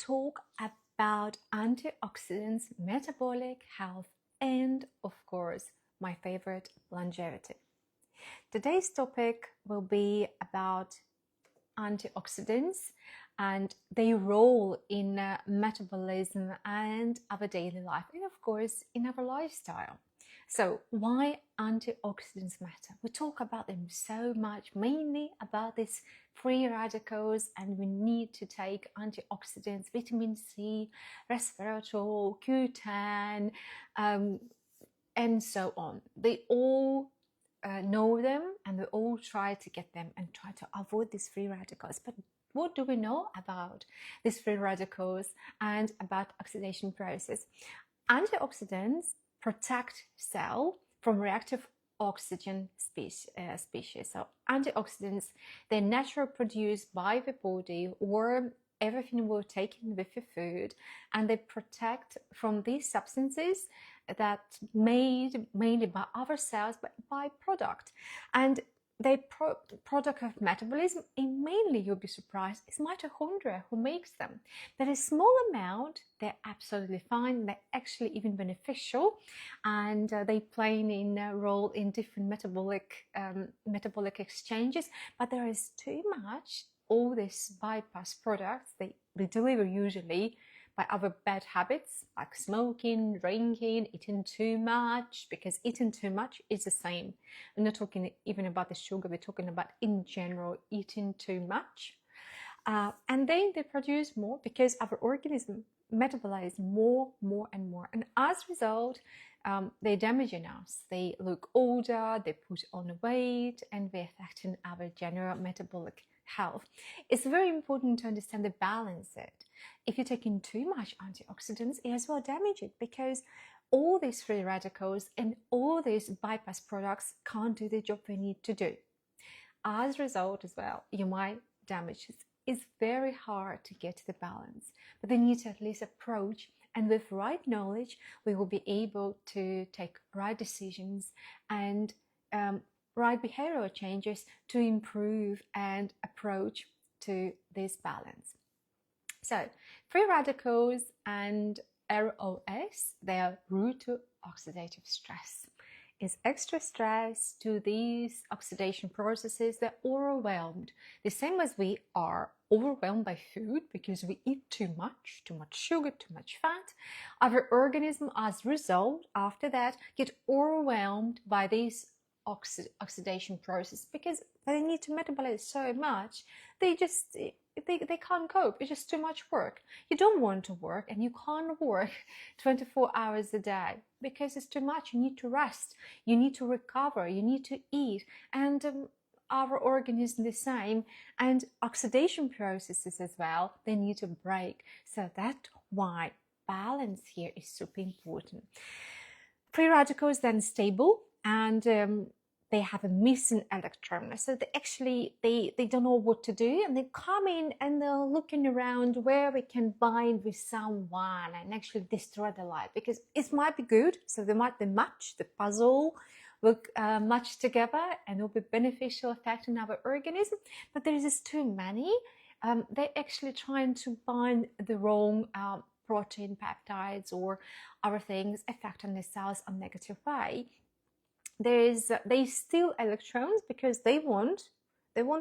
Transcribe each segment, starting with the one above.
talk about antioxidants, metabolic health, and of course, my favorite, longevity. Today's topic will be about antioxidants and their role in metabolism and our daily life, and of course, in our lifestyle. So why antioxidants matter? We talk about them so much, mainly about these free radicals, and we need to take antioxidants, vitamin C, resveratrol, Q10, and so on. They all know them, and we all try to get them and try to avoid these free radicals. But what do we know about these free radicals and about oxidation process? Antioxidants protect cell from reactive oxygen species. So antioxidants, they're naturally produced by the body or everything we're taking with your food, and they protect from these substances that made mainly by our cells, but by product. And they product of metabolism, and mainly, you'll be surprised, is mitochondria who makes them. But a small amount, they're absolutely fine. They're actually even beneficial, and they play a role in different metabolic exchanges. But there is too much. All these bypass products, they deliver usually by our bad habits like smoking, drinking, eating too much, because eating too much is the same. I'm not talking even about the sugar, we're talking about in general eating too much. And then they produce more because our organism metabolize more and more. And as a result, they're damaging us. They look older, they put on weight, and they're affecting our general metabolic health. It's very important to understand the balance it. If you're taking too much antioxidants, it as well damage it, because all these free radicals and all these bypass products can't do the job they need to do. As a result as well, you might damage it. It's very hard to get to the balance, but they need to at least approach, and with right knowledge, we will be able to take right decisions and right behavioral changes to improve and approach to this balance. So free radicals and ROS, they are root to oxidative stress. It's extra stress to these oxidation processes. They're overwhelmed, the same as we are overwhelmed by food because we eat too much sugar, too much fat. Our organism, as a result, after that, get overwhelmed by these oxidation process because they need to metabolize so much. They can't cope. It's just too much work. You don't want to work, and you can't work 24 hours a day because it's too much. You need to rest, you need to recover, you need to eat, and our organism the same, and oxidation processes as well, they need to break. So that's why balance here is super important. Free radicals then stable, and they have a missing electron, so they don't know what to do, and they come in and they're looking around where we can bind with someone and actually destroy the life, because it might be good, so they might match the puzzle, look match together, and it will be beneficial effect on our organism. But there is just too many. They're actually trying to bind the wrong protein, peptides, or other things, affect on the cells in a negative way. They steal electrons because they want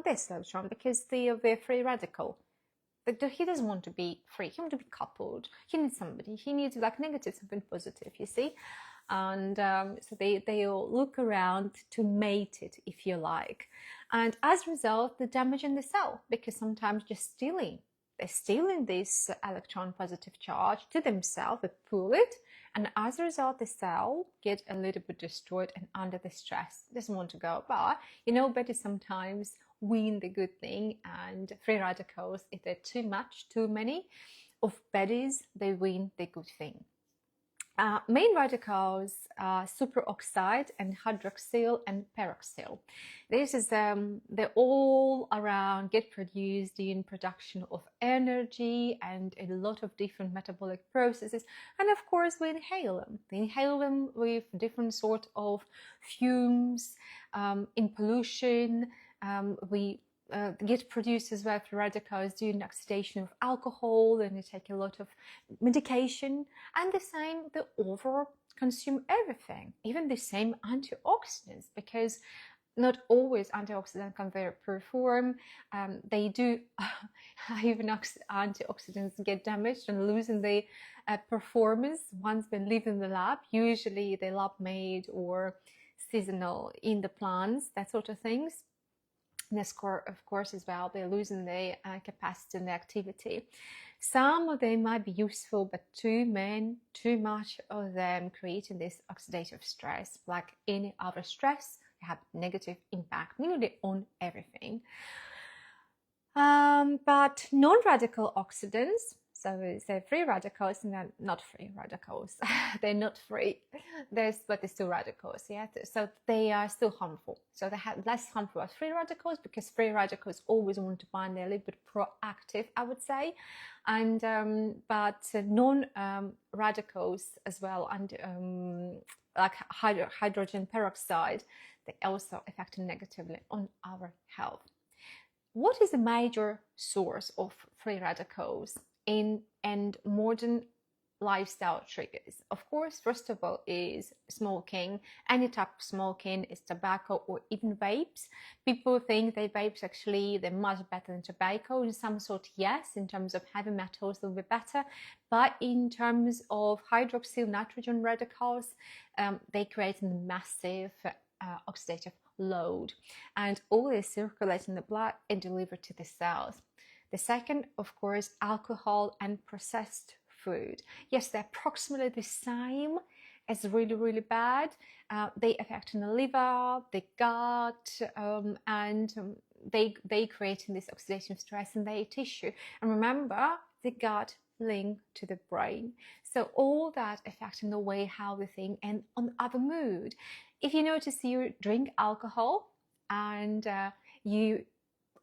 this electron because they're free radical. He doesn't want to be free. He wants to be coupled. He needs somebody. He needs like negative, something positive, you see. And so they'll look around to mate it, if you like. And as a result, they're damaging the cell because sometimes just they're stealing this electron positive charge to themselves, they pull it, and as a result, the cell gets a little bit destroyed and under the stress. It doesn't want to go, but better sometimes win the good thing, and free radicals, if they're too many of baddies, they win the good thing. Main radicals are superoxide and hydroxyl and peroxyl. This is they all around get produced in production of energy and a lot of different metabolic processes, and of course we inhale them. We inhale them with different sort of fumes in pollution. We get produced as well free radicals during oxidation of alcohol, and they take a lot of medication. And the same, they over consume everything, even the same antioxidants, because not always antioxidants can perform. They do even antioxidants get damaged and losing the performance once they leave in the lab. Usually they lab made or seasonal in the plants, that sort of things. And of course as well, they're losing the capacity and the activity. Some of them might be useful, but too much of them creating this oxidative stress. Like any other stress, they have negative impact nearly on everything. But non-radical oxidants, so they're free radicals, and they're not free radicals. They're not free, but they're still radicals. Yeah, so they are still harmful. So they have less harmful as free radicals, because free radicals always want to bind. They're a little bit proactive, I would say. And but non-radicals as well, and like hydrogen peroxide, they also affect negatively on our health. What is a major source of free radicals in and modern lifestyle triggers? Of course, first of all is smoking. Any type of smoking, is tobacco or even vapes. People think that vapes actually, they're much better than tobacco. In some sort, yes, in terms of heavy metals, they'll be better. But in terms of hydroxyl nitrogen radicals, they create a massive oxidative load, and all is circulating in the blood and delivered to the cells. The second, of course, alcohol and processed food. Yes, they're approximately the same as really bad. They affect the liver, the gut, and they create this oxidation stress in their tissue. And remember, the gut link to the brain, so all that affecting the way how we think and on other mood. If you notice you drink alcohol and you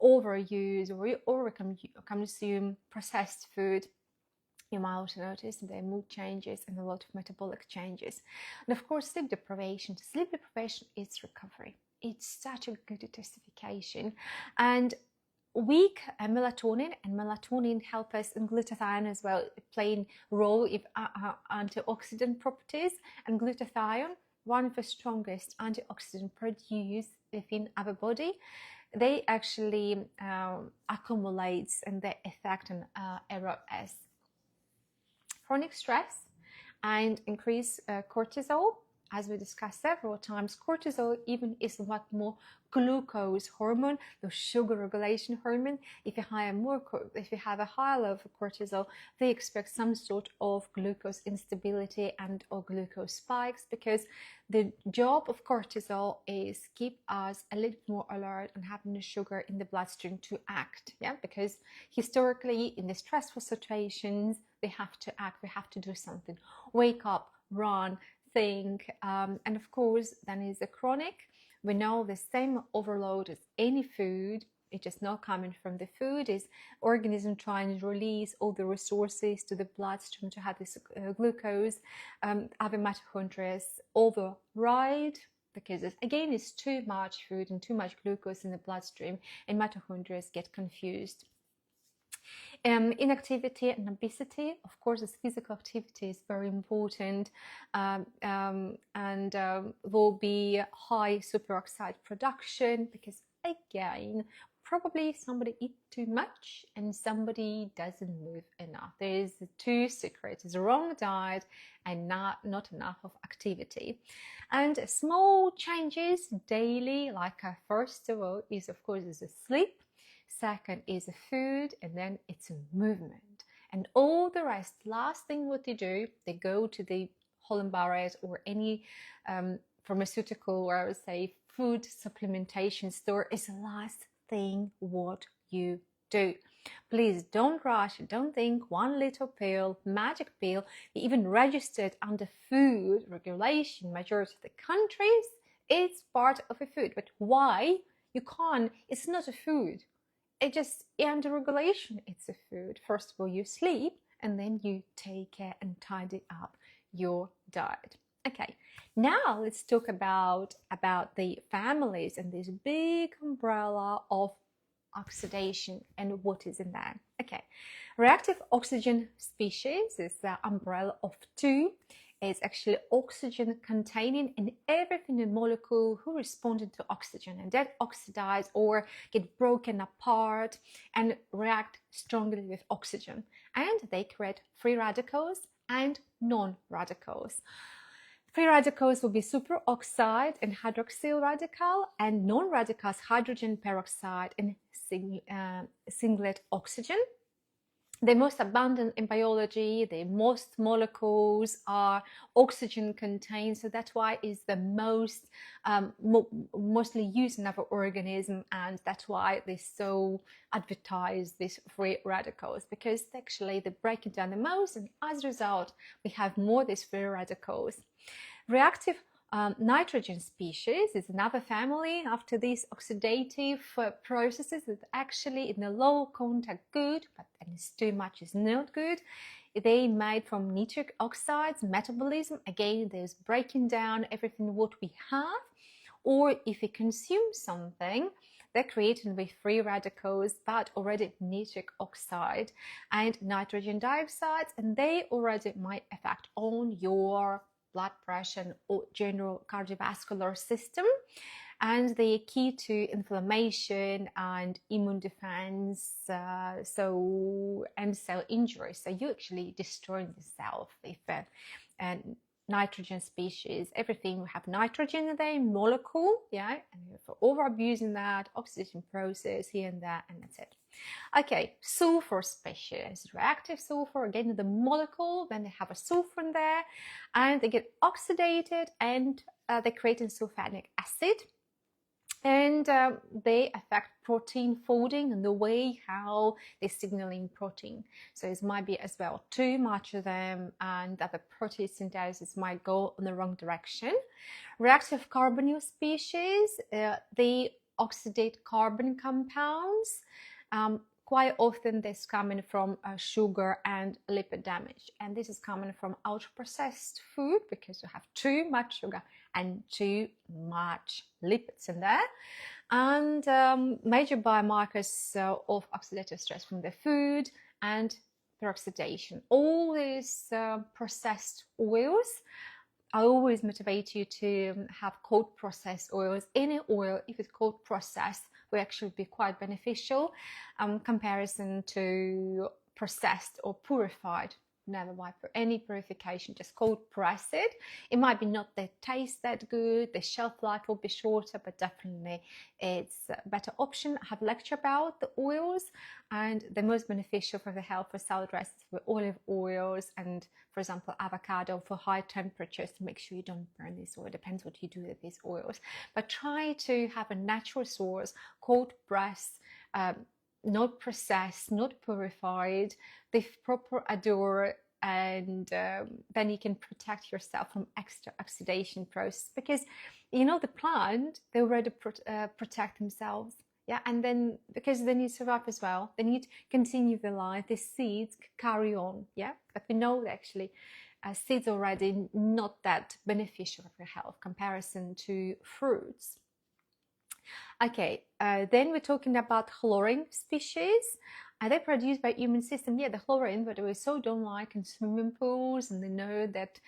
overuse or you overconsume processed food, you might also notice their mood changes and a lot of metabolic changes. And of course, sleep deprivation. Sleep deprivation is recovery. It's such a good detoxification. And weak melatonin, and melatonin help us, and glutathione as well, playing role in antioxidant properties. And glutathione, one of the strongest antioxidant produced within our body, they actually accumulates and they affect an area as chronic stress and increase cortisol. As we discussed several times, cortisol even is a lot more glucose hormone, the sugar regulation hormone. If you have a higher level of cortisol, they expect some sort of glucose instability and or glucose spikes, because the job of cortisol is keep us a little more alert and having the sugar in the bloodstream to act. Yeah, because historically in the stressful situations, we have to act, we have to do something, wake up, run, think, and of course then is the chronic. We know the same overload as any food, it's just not coming from the food, is organism trying to release all the resources to the bloodstream to have this glucose. Other mitochondria override, because again it's too much food and too much glucose in the bloodstream, and mitochondria get confused. Inactivity and obesity, of course, this physical activity is very important, and will be high superoxide production, because again, probably somebody eat too much and somebody doesn't move enough. There's two secrets: it's the wrong diet and not enough of activity. And small changes daily, like first of all is of course is the sleep. Second is a food, and then it's a movement. And all the rest, last thing what they do, they go to the Holland Barrett or any pharmaceutical, or I would say food supplementation store, is the last thing what you do. Please don't rush, don't think one little pill, magic pill, even registered under food regulation, majority of the countries, it's part of a food. But why? You can't, it's not a food. It just, under regulation, it's a food. First of all, you sleep, and then you take care and tidy up your diet. Okay, now let's talk about the families and this big umbrella of oxidation and what is in there. Okay, reactive oxygen species is the umbrella of two. It's actually oxygen containing in everything in molecule who responded to oxygen and that oxidize or get broken apart and react strongly with oxygen, and they create free radicals and non-radicals. Free radicals will be superoxide and hydroxyl radical, and non-radicals hydrogen peroxide and singlet oxygen. They're most abundant in biology. The most molecules are oxygen contained, so that's why it's the most mostly used in our organism, and that's why they so advertise these free radicals, because actually they break it down the most, and as a result we have more of these free radicals. Reactive nitrogen species is another family after these oxidative processes that actually in the low contact good, but when it's too much is not good. They made from nitric oxides metabolism. Again, there's breaking down everything what we have, or if we consume something, they're created with free radicals but already nitric oxide and nitrogen dioxide, and they already might affect on your blood pressure or general cardiovascular system, and they're key to inflammation and immune defense, and cell injury. So you actually destroy yourself if and nitrogen species, everything we have nitrogen in the molecule, yeah, and for over abusing that oxidation process here and there, and that's it. Okay, sulfur species, reactive sulfur, again the molecule, then they have a sulfur in there and they get oxidated and they create a sulfanic acid, and they affect protein folding and the way how they're signaling protein. So it might be as well too much of them, and that the protein synthesis might go in the wrong direction. Reactive carbonyl species, they oxidate carbon compounds. Quite often this coming from sugar and lipid damage, and this is coming from ultra processed food because you have too much sugar and too much lipids in there. And major biomarkers of oxidative stress from the food and peroxidation. All these processed oils, I always motivate you to have cold processed oils. Any oil, if it's cold processed, will actually be quite beneficial comparison to processed or purified. Never buy for any purification, just cold press it. It might be not the taste that good, the shelf life will be shorter, but definitely it's a better option. I have lecture about the oils, and the most beneficial for the health for salad dressings with olive oils and, for example, avocado for high temperatures to make sure you don't burn this oil. Depends what you do with these oils, but try to have a natural source, cold press, not processed, not purified, the proper odor, and then you can protect yourself from extra oxidation process, because you know the plant, they already protect themselves, yeah, and then because they need to survive as well, they need to continue their life, the seeds carry on, yeah, but we know that actually seeds already not that beneficial for health comparison to fruits. Okay, then we're talking about chlorine species. They're produced by human system. Yeah, the chlorine, but we so don't like in swimming pools, and they know that,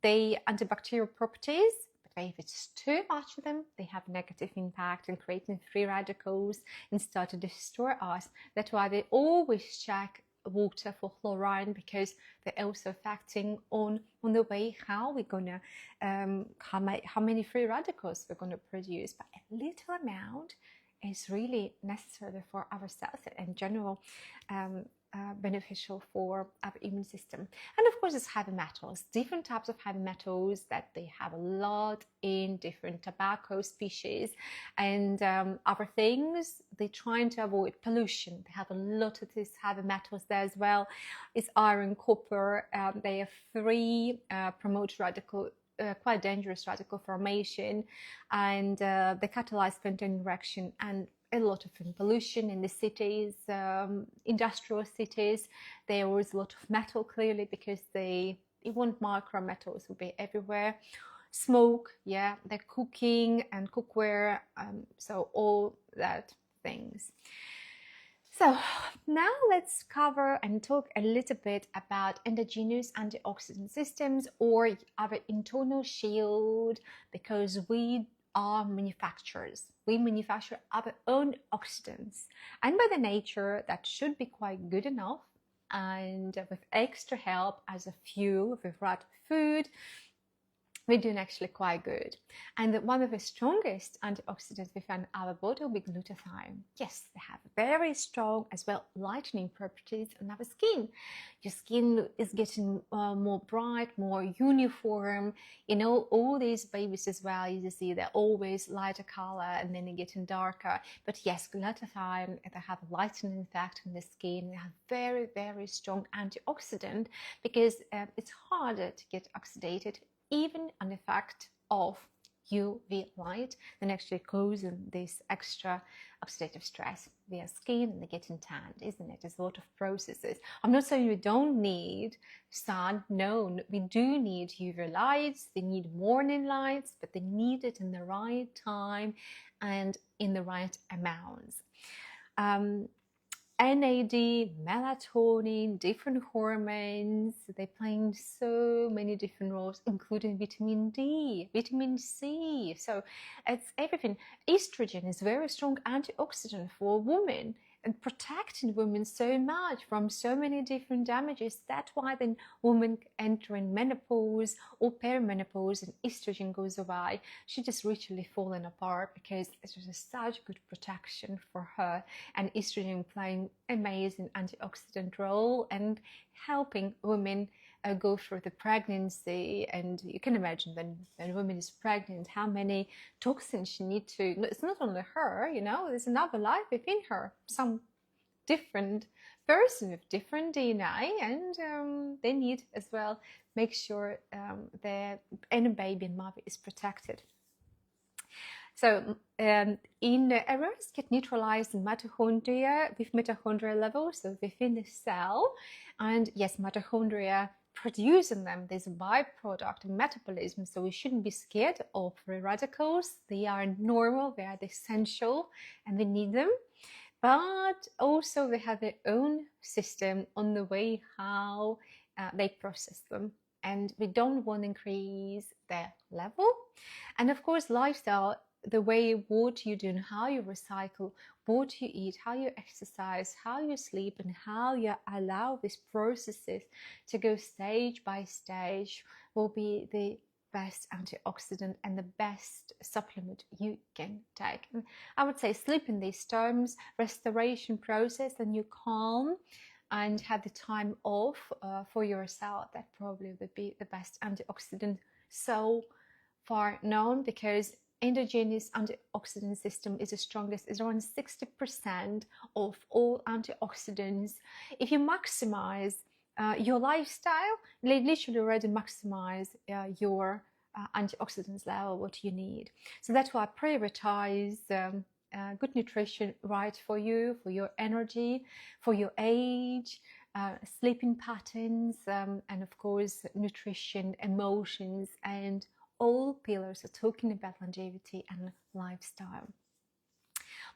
they antibacterial properties. But if it's too much of them, they have negative impact in creating free radicals and start to destroy us. That's why they always check water for chlorine, because they're also affecting on the way how we're gonna how many free radicals we're gonna produce. But a little amount is really necessary for our cells and in general beneficial for our immune system. And of course, it's heavy metals, different types of heavy metals that they have a lot in different tobacco species and other things. They're trying to avoid pollution. They have a lot of these heavy metals there as well. It's iron, copper. They are free, promote radical quite dangerous radical formation, and they catalyze phantom reaction and a lot of pollution in the cities, industrial cities. There was a lot of metal, clearly, because they want micro metals will be everywhere. smoke, yeah, the cooking and cookware, so all that things. So now let's cover and talk a little bit about endogenous antioxidant systems, or our internal shield, because we are manufacturers. We manufacture our own oxidants, and by the nature that should be quite good enough, and with extra help as a fuel with right food, we're doing actually quite good. And one of the strongest antioxidants we find in our body will be glutathione. Yes, they have very strong as well lightening properties on our skin. Your skin is getting more bright, more uniform. You know, all these babies as well, you see they're always lighter color and then they're getting darker. But yes, glutathione, they have a lightening effect on the skin. They have very, very strong antioxidant because it's harder to get oxidated even an effect of UV light, then actually causing this extra oxidative stress via skin and they getting tanned, isn't it? There's a lot of processes. I'm not saying we don't need sun. No, we do need UV lights. They need morning lights, but they need it in the right time and in the right amounts. NAD, melatonin, different hormones, they're playing so many different roles, including vitamin D, vitamin C. So it's everything. Estrogen is a very strong antioxidant for women and protecting women so much from so many different damages. That's why then women entering menopause or perimenopause and estrogen goes away, she just literally falling apart because it's just such good protection for her, and estrogen playing amazing antioxidant role and helping women go through the pregnancy. And you can imagine when a woman is pregnant how many toxins she needs to, it's not only her, you know, there's another life within her, some different person with different DNA, and they need as well make sure their inner baby and mother is protected. So in errors get neutralized in mitochondria with mitochondrial levels, so within the cell. And yes, mitochondria producing them, there's a byproduct of metabolism, so we shouldn't be scared of free radicals. They are normal, they are essential, and we need them. But also they have their own system on the way how they process them, and we don't want to increase their level. And of course, lifestyle, the way what you do and how you recycle, what you eat, how you exercise, how you sleep, and how you allow these processes to go stage by stage will be the best antioxidant and the best supplement you can take. And I would say sleep in these terms, restoration process, and you calm and have the time off for yourself. That probably would be the best antioxidant so far known, because endogenous antioxidant system is the strongest. It's around 60% of all antioxidants. If you maximize your lifestyle, literally already maximize your antioxidants level, what you need. So that's why I prioritize good nutrition, right for you, for your energy, for your age, sleeping patterns, and of course nutrition, emotions, and all pillars are talking about longevity and lifestyle.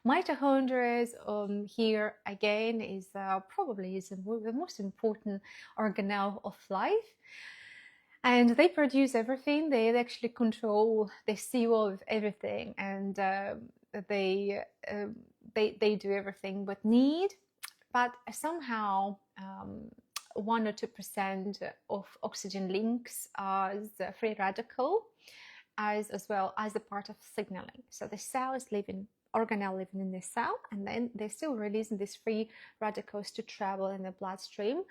Mitochondria here again is probably is the most important organelle of life, and they produce everything. They actually control the CEO of everything, and they do everything but need. But somehow 1 or 2% of oxygen links as a free radical, as well as a part of signaling. So the cell is living, organelle living in the cell, and then they're still releasing these free radicals to travel in the bloodstream.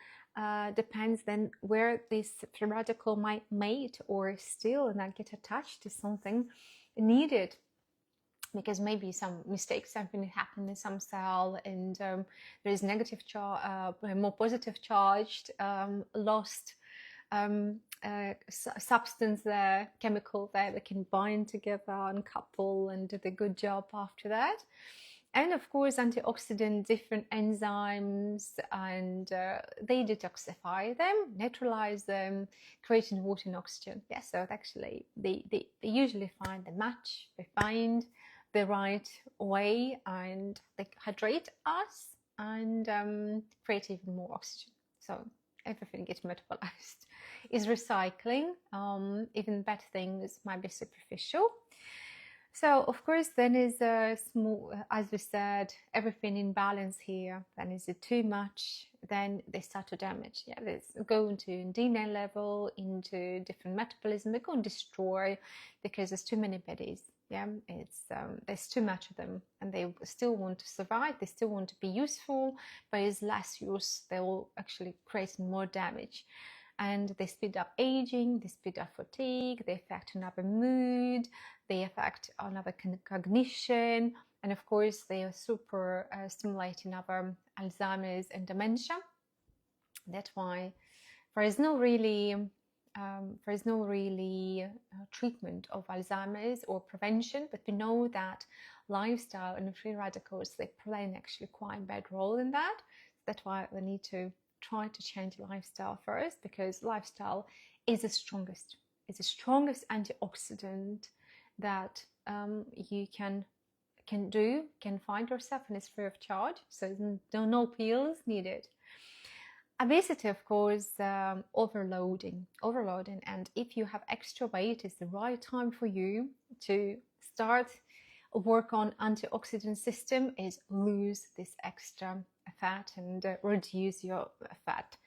Depends then where this free radical might mate or still and not get attached to something needed, because maybe some mistakes have been happening in some cell, and there is negative charge, more positive charged, lost substance there, chemical there that can bind together and couple and do the good job after that. And of course, antioxidant, different enzymes, and they detoxify them, neutralize them, creating water and oxygen. Yeah, so actually, they usually find the match, they find the right way, and they hydrate us and create even more oxygen. So everything gets metabolized. Is recycling. Even better things might be superficial. So of course, then is a small, as we said, everything in balance here. Then is it too much? Then they start to damage. Yeah, they go into DNA level, into different metabolism. They go and destroy because there's too many bodies. Yeah, it's there's too much of them, and they still want to survive. They still want to be useful, but as less use, they will actually create more damage. And they speed up aging, they speed up fatigue, they affect another mood, they affect another cognition, and of course they are super stimulating other Alzheimer's and dementia. That's why there is no really treatment of Alzheimer's or prevention, but we know that lifestyle and free radicals, they play an actually quite bad role in that. That's why we need to try to change lifestyle first, because lifestyle is the strongest. It's the strongest antioxidant that you can find yourself, and it's free of charge. So no pills needed. Obesity, of course, overloading, and if you have extra weight, it's the right time for you to start work on antioxidant system. Is lose this extra fat and reduce your fat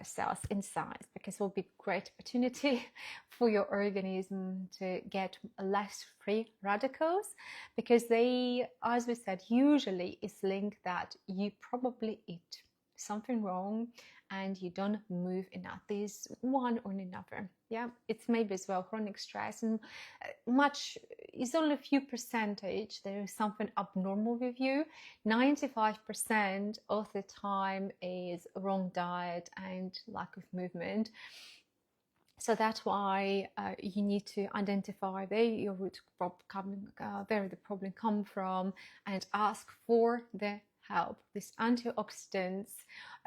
cells in size, because it will be a great opportunity for your organism to get less free radicals, because they, as we said, usually is linked that you probably eat something wrong and you don't move enough. There's one or another. Yeah, it's maybe as well chronic stress, and much is only a few percentage there is something abnormal with you. 95% of the time is wrong diet and lack of movement. So that's why you need to identify where your root problem, where the problem come from, and ask for the help. These antioxidants,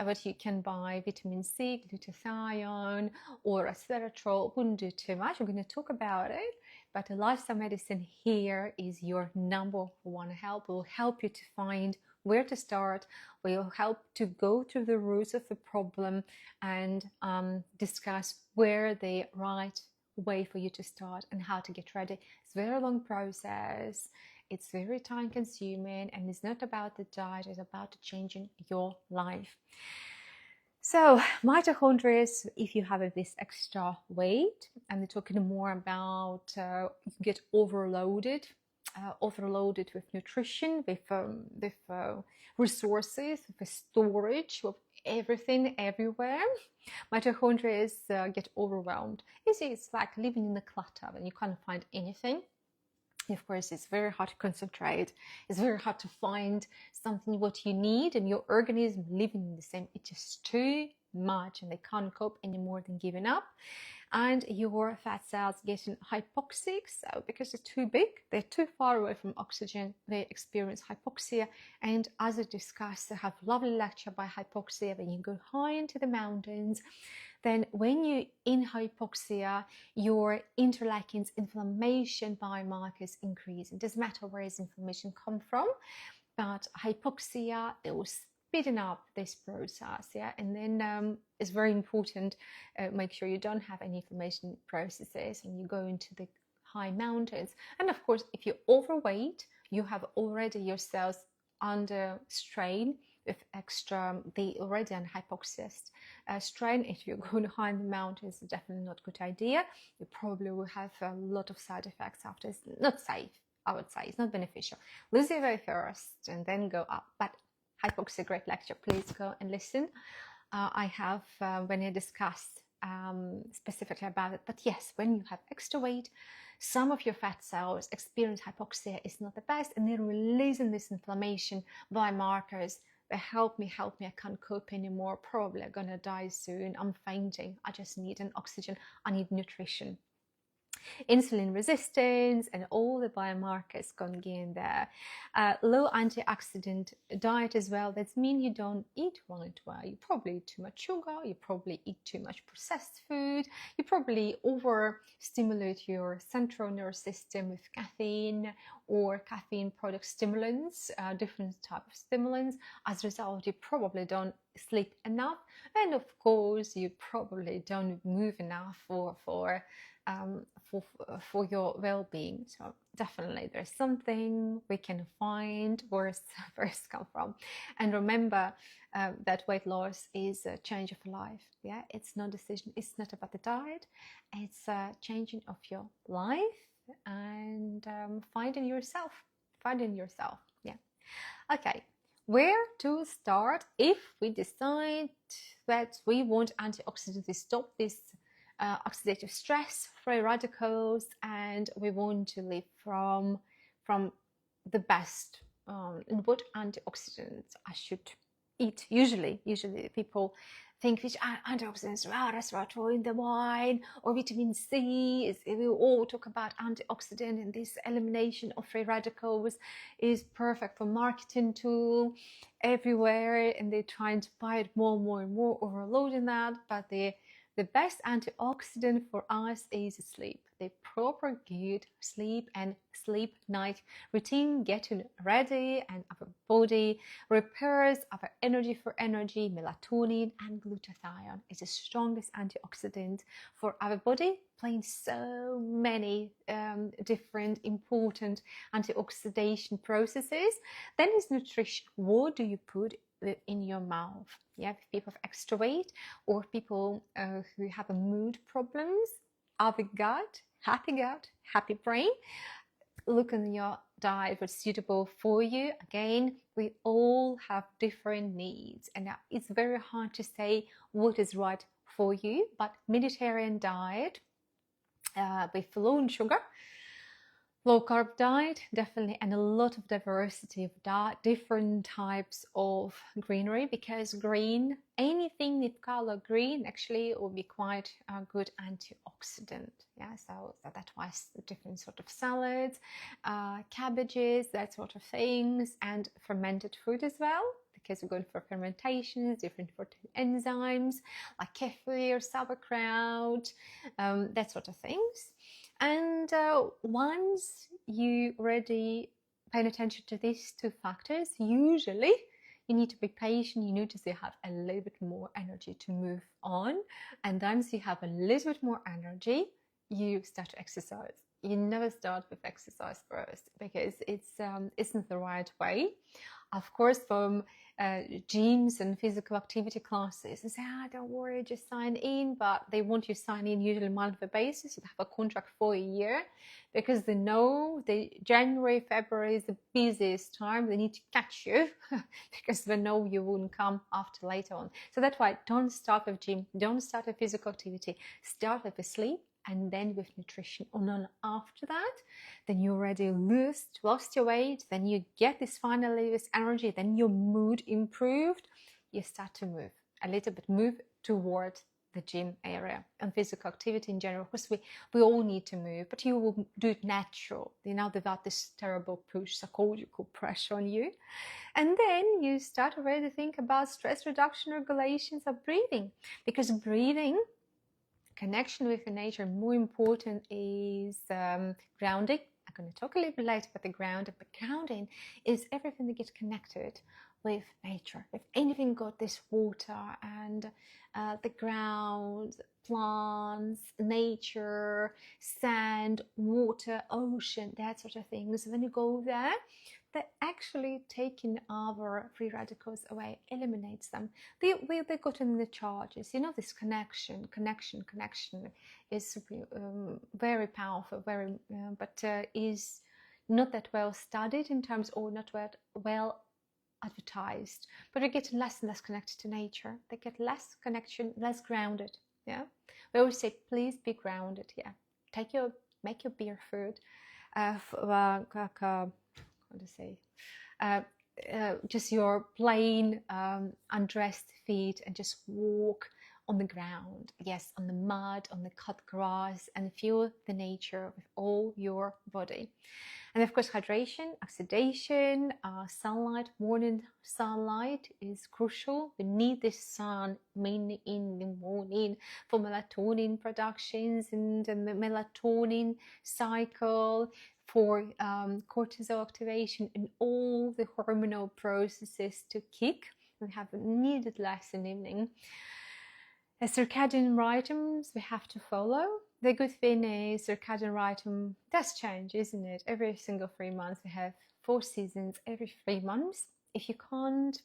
what you can buy, vitamin C, glutathione, or resveratrol, wouldn't do too much. We're going to talk about it, but the lifestyle medicine here is your number one help. It will help you to find where to start, will help to go to the roots of the problem and discuss where the right way for you to start and how to get ready. It's a very long process. It's very time consuming, and it's not about the diet, it's about changing your life. So mitochondria, if you have this extra weight, and we're talking more about you get overloaded with nutrition, with resources, with storage, with everything everywhere. Mitochondria get overwhelmed. It's like living in a clutter and you can't find anything. Of course, it's very hard to concentrate. It's very hard to find something what you need, and your organism living in the same. It's just too much, and they can't cope anymore than giving up. And your fat cells getting hypoxic, so because they're too big, they're too far away from oxygen, they experience hypoxia. And as I discussed, I have a lovely lecture by hypoxia. When you go high into the mountains, then when you're in hypoxia, your interleukins, inflammation biomarkers increase. It doesn't matter where this inflammation come from, but hypoxia, it will speeding up this process. Yeah, and then it's very important, make sure you don't have any inflammation processes when you go into the high mountains. And of course, if you're overweight, you have already your cells under strain with extra, they already on hypoxia strain. If you're going high in the mountains, it's definitely not a good idea. You probably will have a lot of side effects after. It's not safe, I would say. It's not beneficial. Lose your weight first and then go up. But hypoxia, great lecture. Please go and listen. I have when I discussed specifically about it. But yes, when you have extra weight, some of your fat cells experience hypoxia. Is not the best, and they're releasing this inflammation biomarkers. They help me, I can't cope anymore, probably I'm gonna die soon, I'm fainting, I just need an oxygen, I need nutrition. insulin resistance, and all the biomarkers going in there. Low antioxidant diet as well. That means you don't eat well. You probably eat too much sugar, you probably eat too much processed food, you probably overstimulate your central nervous system with caffeine or caffeine product stimulants, different type of stimulants. As a result, you probably don't sleep enough, and of course you probably don't move enough for your well-being. So definitely there's something we can find where first come from. And remember that weight loss is a change of life. Yeah, it's not decision, it's not about the diet, it's a changing of your life and finding yourself. Yeah. Okay, where to start if we decide that we want antioxidants to stop this oxidative stress, free radicals, and we want to live from the best. And what antioxidants I should eat? Usually people think which antioxidants, resveratrol in the wine or vitamin C. We all talk about antioxidant, and this elimination of free radicals is perfect for marketing tool everywhere, and they're trying to buy it more and more, overloading that. But the best antioxidant for us is sleep. The proper good sleep and sleep night routine, getting ready, and our body repairs our energy for energy. Melatonin and glutathione is the strongest antioxidant for our body, playing so many different important antioxidation processes. Then is nutrition. What do you put in your mouth? Yeah, people have extra weight or people who have a mood problems, happy gut, happy brain. Look in your diet what's suitable for you. Again, we all have different needs, and it's very hard to say what is right for you. But Mediterranean diet with low in sugar, low carb diet, definitely, and a lot of diversity of different types of greenery, because green, anything with color green actually will be quite a good antioxidant. Yeah, so that's why different sort of salads, cabbages, that sort of things, and fermented fruit as well, because we're going for fermentations, different enzymes like kefir, sauerkraut, that sort of things. And once you already pay attention to these two factors, usually you need to be patient. You notice you have a little bit more energy to move on. And once you have a little bit more energy, you start to exercise. You never start with exercise first, because it's isn't the right way. Of course, from gyms and physical activity classes, they say, don't worry, just sign in. But they want you to sign in usually on a monthly basis. You have a contract for a year, because they know January, February is the busiest time. They need to catch you because they know you wouldn't come after later on. So that's why don't start with gym, don't start with physical activity. Start with sleep, and then with nutrition. And then after that, then you already lost your weight, then you get this finally this energy, then your mood improved, you start to move a little bit, move toward the gym area and physical activity in general, because we all need to move, but you will do it natural, without this terrible push, psychological pressure on you. And then you start already to think about stress reduction, regulations of breathing, because breathing, connection with the nature, more important is grounding. I'm going to talk a little bit later about the grounding, but grounding is everything that gets connected with nature. If anything got this water and the ground, plants, nature, sand, water, ocean, that sort of things, when you go there, they're actually taking our free radicals away, eliminates them. They got in the charges. This connection is very powerful, but is not that well studied in terms, or not well advertised. But we get less and less connected to nature. They get less connection, less grounded. Yeah, we always say, please be grounded. Yeah, make your beer food. just your plain undressed feet and just walk on the ground, yes, on the mud, on the cut grass, and feel the nature with all your body. And of course, hydration, oxidation, sunlight, morning sunlight is crucial. We need the sun mainly in the morning for melatonin productions and the melatonin cycle, for cortisol activation and all the hormonal processes to kick. We have needed less in the evening. The circadian rhythms we have to follow. The good thing is circadian rhythm does change, isn't it? Every single 3 months we have 4 seasons every 3 months. If you can't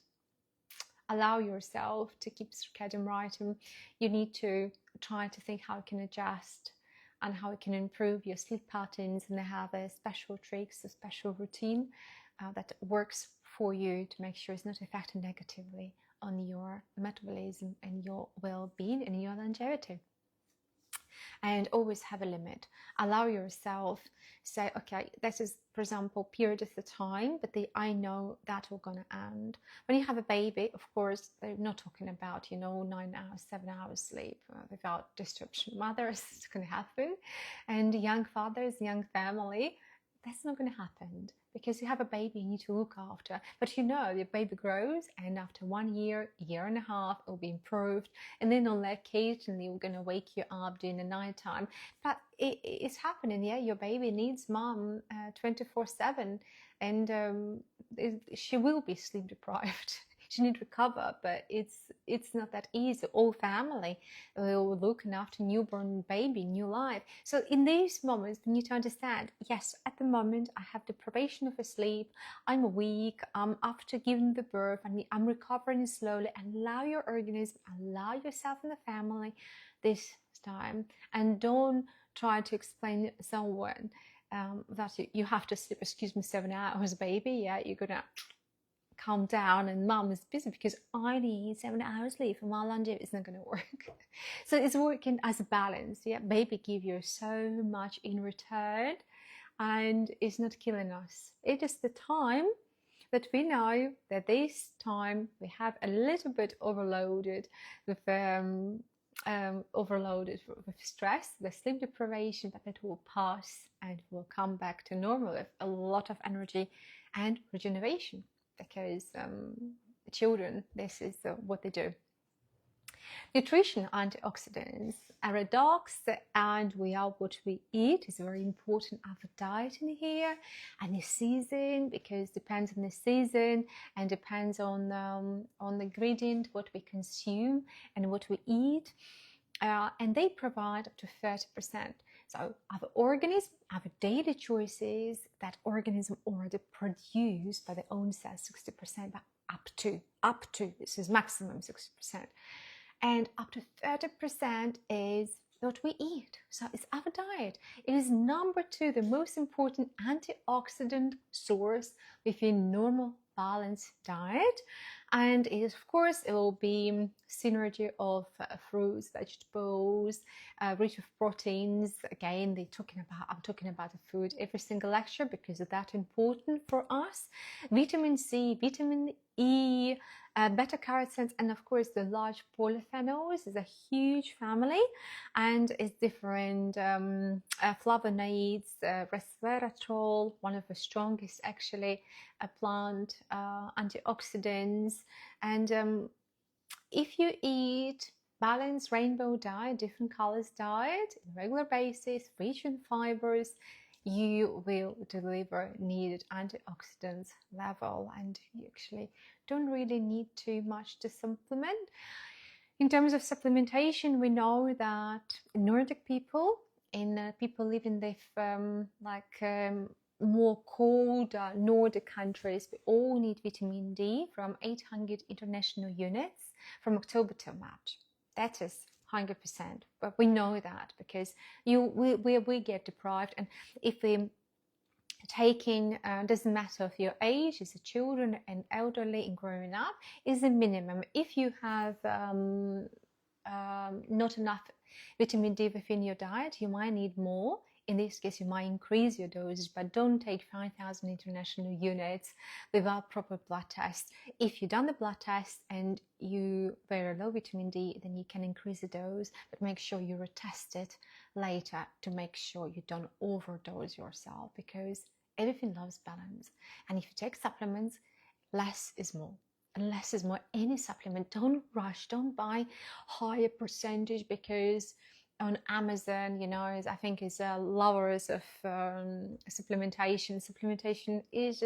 allow yourself to keep circadian rhythm, you need to try to think how you can adjust and how you can improve your sleep patterns, and they have a special tricks, a special routine that works for you to make sure it's not affecting negatively on your metabolism and your well-being and your longevity. And always have a limit. Allow yourself, say, okay, this is, for example, period of the time, but I know that will gonna end. When you have a baby, of course, they're not talking about, 9 hours, 7 hours sleep without disruption. Mothers, it's gonna happen. And young fathers, young family, that's not going to happen because you have a baby you need to look after. But your baby grows, and after 1 year, year and a half, it will be improved. And then only occasionally we're going to wake you up during the night time. But it's happening, yeah. Your baby needs mom 24/7, and she will be sleep deprived. She needs to recover, but it's not that easy. All family will looking after newborn baby, new life. So in these moments, we need to understand, yes, at the moment I have deprivation of sleep, I'm weak, after giving the birth, I'm recovering slowly. Allow your organism, allow yourself and the family this time, and don't try to explain to someone that you have to sleep, 7 hours, baby. Yeah, you're gonna calm down, and mom is busy because I need 7 hours sleep and my longevity is not going to work. So it's working as a balance. Yeah, baby give you so much in return, and it's not killing us. It is the time that we know that this time we have a little bit overloaded with stress, the sleep deprivation, but it will pass and will come back to normal with a lot of energy and regeneration. Because children, this is what they do. Nutrition, antioxidants, paradox, and we are what we eat is very important. Our diet in here, and the season, because depends on the season and depends on the ingredient, what we consume and what we eat, and they provide up to 30%. So our organism, our daily choices, that organism already produce by their own cells 60%, but up to, this is maximum 60%. And up to 30% is what we eat. So it's our diet. It is number 2, the most important antioxidant source within normal balanced diet. And it is, of course, it will be synergy of fruits, vegetables, rich with proteins. Again, I'm talking about the food every single lecture because it's that important for us. Vitamin C, vitamin E, beta carotene, and of course the large polyphenols is a huge family, and it's different flavonoids, resveratrol, one of the strongest actually plant antioxidants. And if you eat balanced rainbow diet, different colors diet, on a regular basis, rich in fibers, you will deliver needed antioxidants level, and you actually don't really need too much to supplement. In terms of supplementation, we know that Nordic people, people living in more cold Nordic countries, we all need vitamin D from 800 international units from October till March. That is 100%, but we know that because we get deprived, and if we taking doesn't matter if your age is a children and elderly and growing up, is a minimum. If you have not enough vitamin D within your diet, you might need more in this case, you might increase your dosage, but don't take 5,000 international units without proper blood tests. If you've done the blood test and you very low vitamin D, then you can increase the dose, but make sure you retest it later to make sure you don't overdose yourself, because everything loves balance. And if you take supplements, less is more. And less is more. Any supplement, don't rush, don't buy higher percentage, because on Amazon, you know, I think is lovers of supplementation. Supplementation is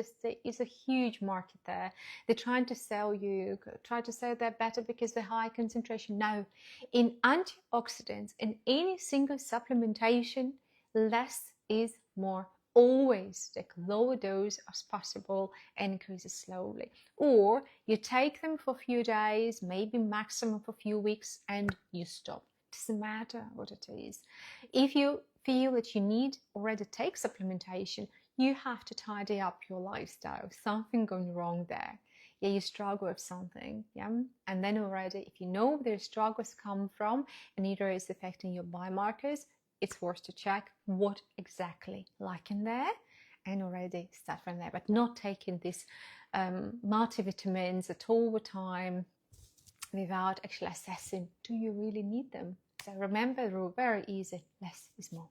a huge market there. They're trying to sell they're better because they're high concentration. No, in antioxidants, in any single supplementation, less is more. Always take lower dose as possible and increase it slowly. Or you take them for a few days, maybe maximum for a few weeks, and you stop. Doesn't matter what it is. If you feel that you need already take supplementation, you have to tidy up your lifestyle. Something going wrong there. Yeah, you struggle with something, yeah, and then already, if you know where the struggles come from and either it's affecting your biomarkers, it's worth to check what exactly like in there and already start from there, but not taking these multivitamins at all the time without actually assessing, do you really need them? So remember the rule, very easy, less is more.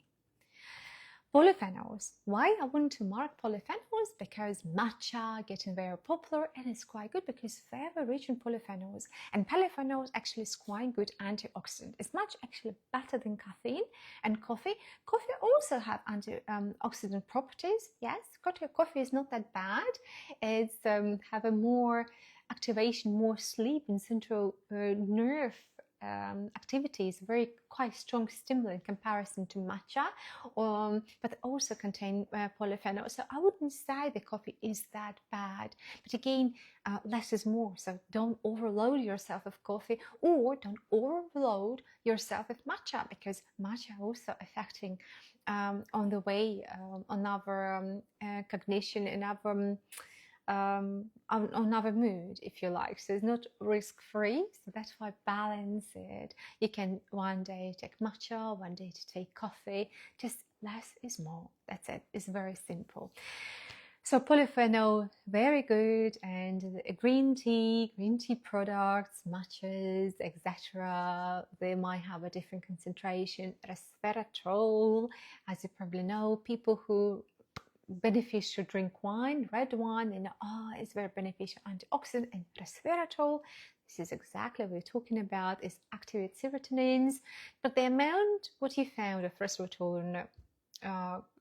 Polyphenols. Why I want to mark polyphenols? Because matcha getting very popular, and it's quite good because very rich in polyphenols. And polyphenols actually is quite good antioxidant. It's much actually better than caffeine and coffee. Coffee also have antioxidant properties. Yes, coffee is not that bad. It's have a more activation, more sleep in central nerve activities, very quite strong stimulant in comparison to matcha, but also contain polyphenols. So I wouldn't say the coffee is that bad, but again, less is more. So don't overload yourself with coffee, or don't overload yourself with matcha, because matcha also affecting on the way on our cognition and our on our mood, if you like. So it's not risk-free, so that's why balance it. You can one day take matcha, one day to take coffee. Just less is more. That's it. It's very simple. So polyphenol, very good. And green tea products, matchas, etc., they might have a different concentration. Resveratrol, as you probably know, people who beneficial drink wine, red wine, and it's very beneficial antioxidant. And resveratrol, this is exactly what we're talking about, is activate serotonins, but the amount what you found of resveratrol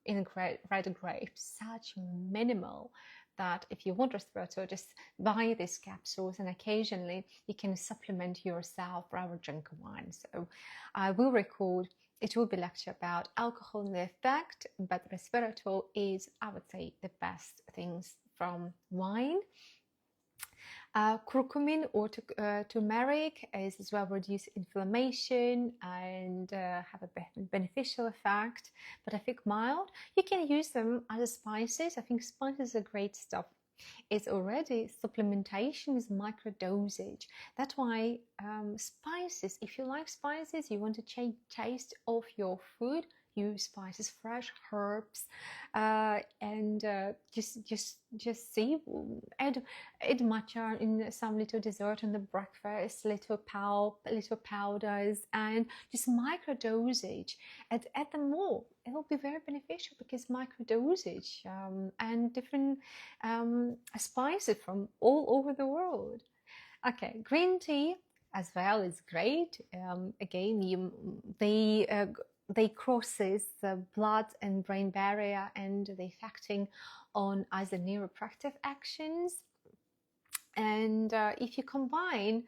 in red grapes, such minimal that if you want resveratrol, just buy these capsules, and occasionally you can supplement yourself rather than drink wine. So I will record. It will be a lecture about alcohol and the effect, but resveratrol is, I would say, the best things from wine. Curcumin or turmeric is as well reduce inflammation and have a beneficial effect, but I think mild. You can use them as spices. I think spices are great stuff. It's already supplementation is micro dosage. That's why spices, if you like spices, you want to change taste of your food, use spices, fresh herbs, and just see, add matcha in some little dessert on the breakfast, little powders, and just micro dosage. Add them more. It will be very beneficial because micro dosage and different spices from all over the world. Okay, green tea as well is great. Again, they crosses the blood and brain barrier, and they affecting on other neuroprotective actions. And if you combine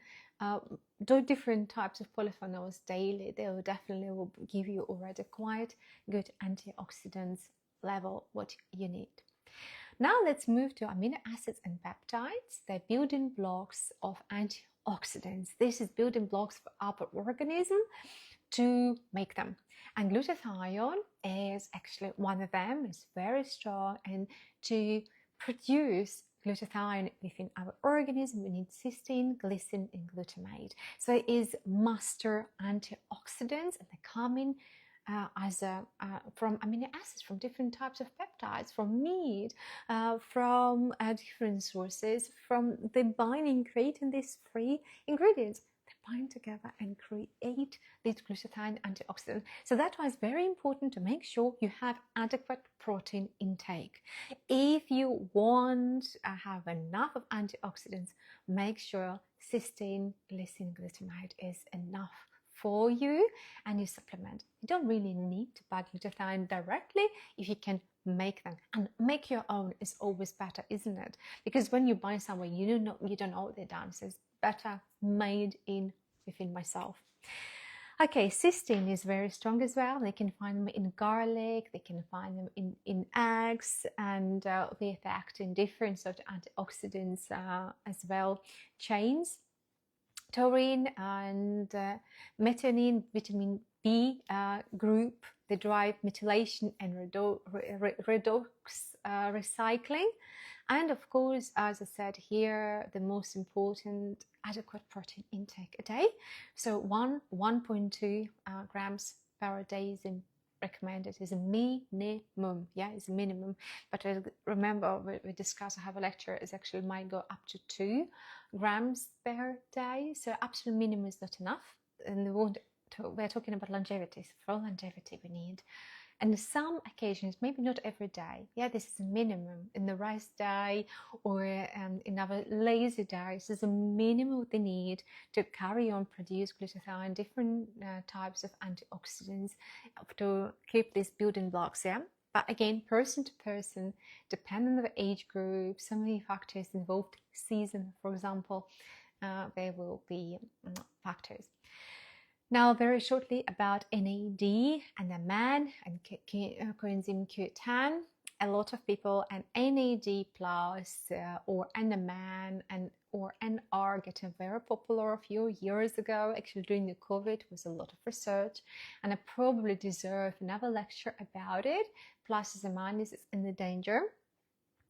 different types of polyphenols daily, they will definitely give you already quite good antioxidants level what you need. Now let's move to amino acids and peptides. They're building blocks of antioxidants. This is building blocks for our organism to make them. And glutathione is actually one of them. It's very strong, and to produce glutathione within our organism, we need cysteine, glycine, and glutamate. So it is master antioxidants, and they come in from amino acids, from different types of peptides, from meat, from different sources, from the binding, creating these three ingredients. They bind together and create these glutathione antioxidants. So that's why it's very important to make sure you have adequate protein intake. If you want to have enough of antioxidants, make sure cysteine, glycine, glutamate is enough for you, and you supplement. You don't really need to buy glutathione directly if you can make them, and make your own is always better, isn't it? Because when you buy somewhere, you don't know what they're done, so it's better made in within myself. Okay, cysteine is very strong as well. They can find them in garlic, they can find them in eggs, and they act in different sort of antioxidants as well chains. Taurine and methionine, vitamin B group, they drive methylation and redox recycling. And of course, as I said here, the most important, adequate protein intake a day. So 1.2 grams per day is recommended, is a minimum. Yeah, it's a minimum. But remember, we discussed, I have a lecture, is actually might go up to 2 grams per day. So absolute minimum is not enough. And we're talking about longevity. So for longevity, we need. And some occasions, maybe not every day. Yeah, this is a minimum. In the rest day or in other lazy days, this is a minimum they need to carry on produce glutathione, different types of antioxidants to keep these building blocks. Yeah. But again, person to person, depending on the age group, so many factors involved, season, for example, there will be factors. Now, very shortly about NAD and the man and coenzyme Q10. A lot of people and NAD plus or NMN and or NR getting very popular a few years ago. Actually, during the COVID was a lot of research, and I probably deserve another lecture about it. Pluses and minuses in the danger.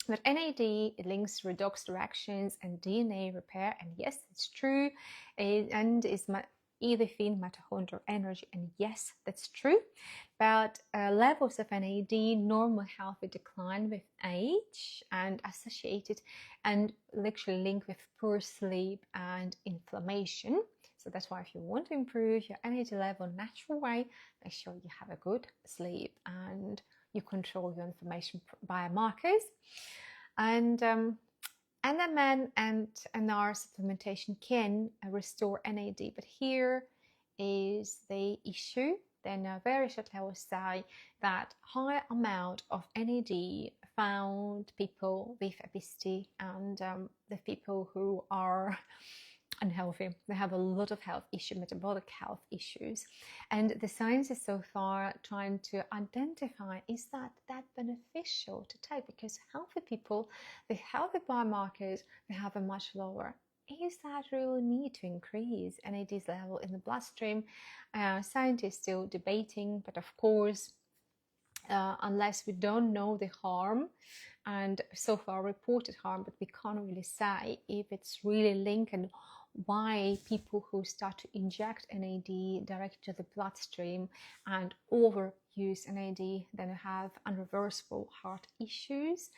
But NAD, it links redox directions and DNA repair, and yes, it's true, and is either feed mitochondrial energy, and yes, that's true. But levels of NAD normal healthy decline with age and associated and literally linked with poor sleep and inflammation. So that's why if you want to improve your NAD level in a natural way, make sure you have a good sleep and you control your inflammation biomarkers. And NMN and NR supplementation can restore NAD, but here is the issue. Then very shortly I will say that high amount of NAD found people with obesity and the people who are unhealthy. They have a lot of health issues, metabolic health issues. And the science is so far trying to identify, is that beneficial to take? Because healthy people, the healthy biomarkers, they have a much lower. Is that really need to increase NAD's level in the bloodstream? Scientists still debating, but of course, unless we don't know the harm and so far reported harm, but we can't really say if it's really linked and why people who start to inject NAD direct to the bloodstream and overuse NAD then have unreversible heart issues,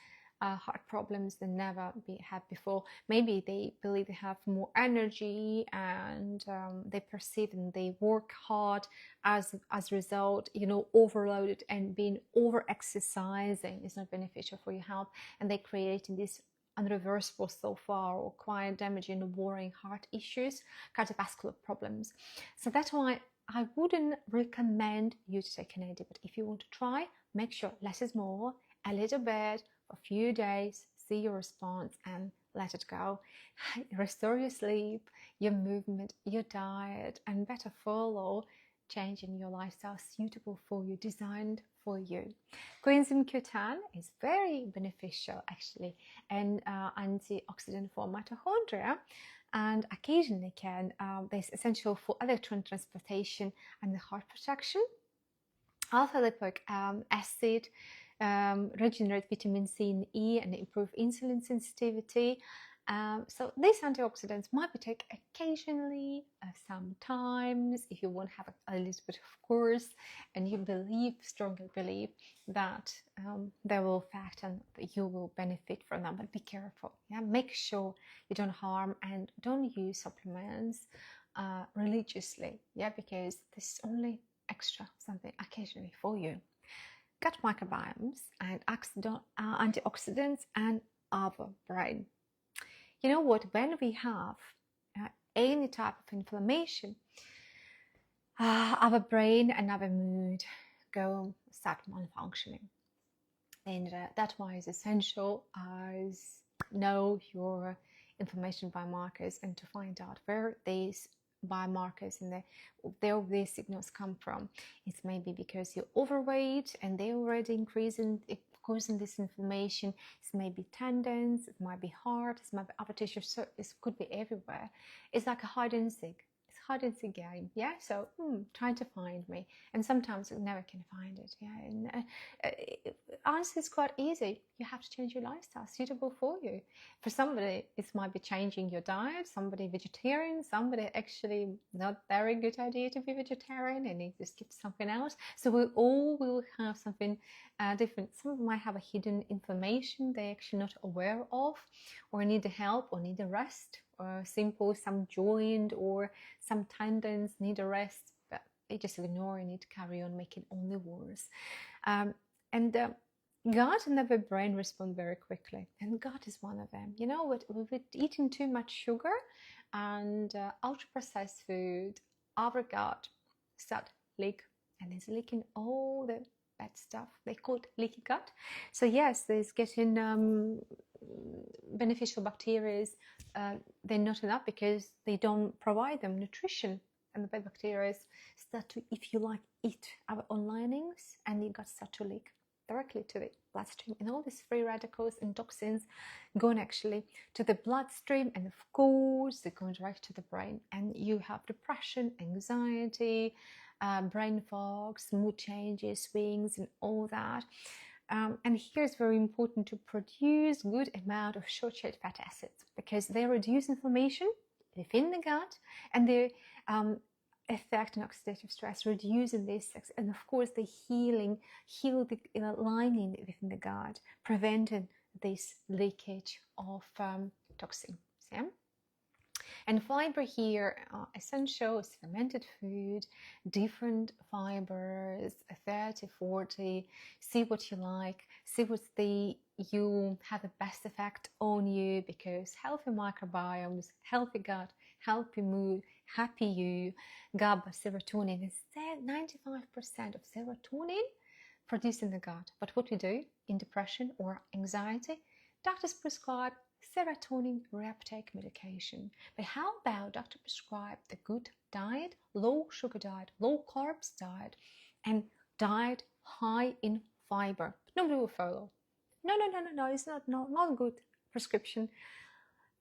heart problems they never had before. Maybe they believe they have more energy and they perceive and they work hard as a result, overloaded and being over exercising is not beneficial for your health, and they creating this unreversible so far or quite damaging worrying heart issues, cardiovascular problems. So that's why I wouldn't recommend you to take NAD, but if you want to try, make sure less is more, a little bit for a few days, see your response and let it go. Restore your sleep, your movement, your diet, and better follow changing your lifestyle suitable for you, designed for you. Coenzyme Q10 is very beneficial actually, and antioxidant for mitochondria, and occasionally is essential for electron transportation and the heart protection. Alpha lipoic acid regenerate vitamin C and E and improve insulin sensitivity, So these antioxidants might be taken occasionally, sometimes, if you want to have a little bit of course, and you strongly believe that they will affect and you will benefit from them. But be careful. Yeah, make sure you don't harm and don't use supplements religiously. Yeah, because this is only extra something occasionally for you. Gut microbiomes and antioxidants and our brain. You know what? When we have any type of inflammation, our brain and our mood start malfunctioning, and that's why it's essential as know your inflammation biomarkers and to find out where these biomarkers and these signals come from. It's maybe because you're overweight and they're already causing this inflammation. It's maybe tendons, it might be heart, it might be other tissues, so it could be everywhere. It's like a hide and seek. It's hide and seek game, yeah. So trying to find me, and sometimes you never can find it, yeah. And answer is quite easy. You have to change your lifestyle suitable for you. For somebody, it might be changing your diet. Somebody vegetarian, somebody actually not very good idea to be vegetarian and need to skip something else. So we all will have something different. Some might have a hidden inflammation they're actually not aware of, or need the help, or need a rest, or simple some joint or some tendons need a rest, but they just ignore and need to carry on, making only worse. And gut and the brain respond very quickly, and gut is one of them. You know what? With eating too much sugar and ultra processed food, our gut start leak, and it's leaking all the bad stuff. They call it leaky gut. So yes, there's getting beneficial bacteria. They're not enough because they don't provide them nutrition, and the bad bacteria start to, if you like, eat our own linings, and your gut start to leak directly to the bloodstream, and all these free radicals and toxins going actually to the bloodstream, and of course they're going direct to the brain, and you have depression, anxiety, brain fog, mood changes, swings, and all that. And here it's very important to produce good amount of short-chain fatty acids, because they reduce inflammation within the gut, and they effect on oxidative stress, reducing this, and of course the heal the lining within the gut, preventing this leakage of toxins. Yeah? And fiber here essential is fermented food, different fibers, 30, 40. See what you like, see what you have the best effect on you, because healthy microbiomes, healthy gut, healthy mood, happy you, GABA, serotonin. Is 95% of serotonin produced in the gut. But what we do in depression or anxiety, doctors prescribe serotonin reuptake medication. But how about doctor prescribe the good diet, low sugar diet, low carbs diet, and diet high in fiber? Nobody will follow. No, it's not good prescription.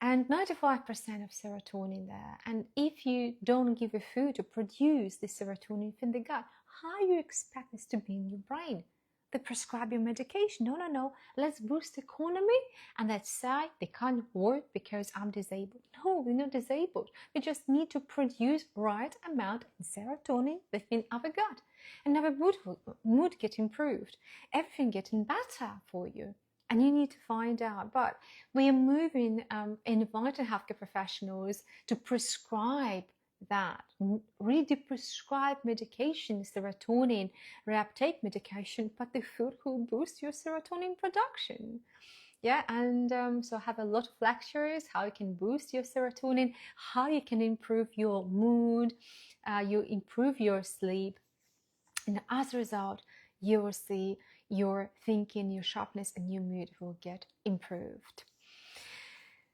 And 95% of serotonin there. And if you don't give a food to produce the serotonin in the gut, how you expect this to be in your brain? They prescribe your medication. No, let's boost the economy, and let's say they can't work because I'm disabled. No, we're not disabled. We just need to produce right amount of serotonin within our gut, and our mood get improved. Everything getting better for you. And you need to find out. But we are moving, inviting healthcare professionals to prescribe that, really prescribe medication, serotonin reuptake medication, but the food will boost your serotonin production. Yeah, and so I have a lot of lectures, how you can boost your serotonin, how you can improve your mood, you improve your sleep, and as a result, you will see your thinking, your sharpness, and your mood will get improved.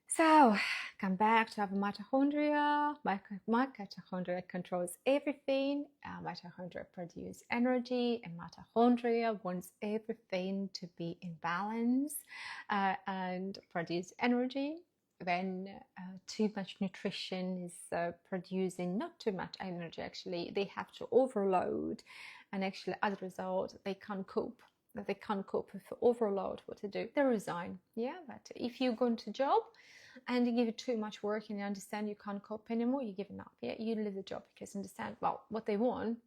So, come back to our mitochondria. Mitochondria controls everything. Mitochondria produce energy, and mitochondria wants everything to be in balance and produce energy. When too much nutrition is producing not too much energy, actually, they have to overload, and actually, as a result, they can't cope. They can't cope with the overload. What to do? They resign. Yeah, but if you go into job and you give it too much work and you understand you can't cope anymore, you're giving up. Yeah, you leave the job because you understand, well, what they want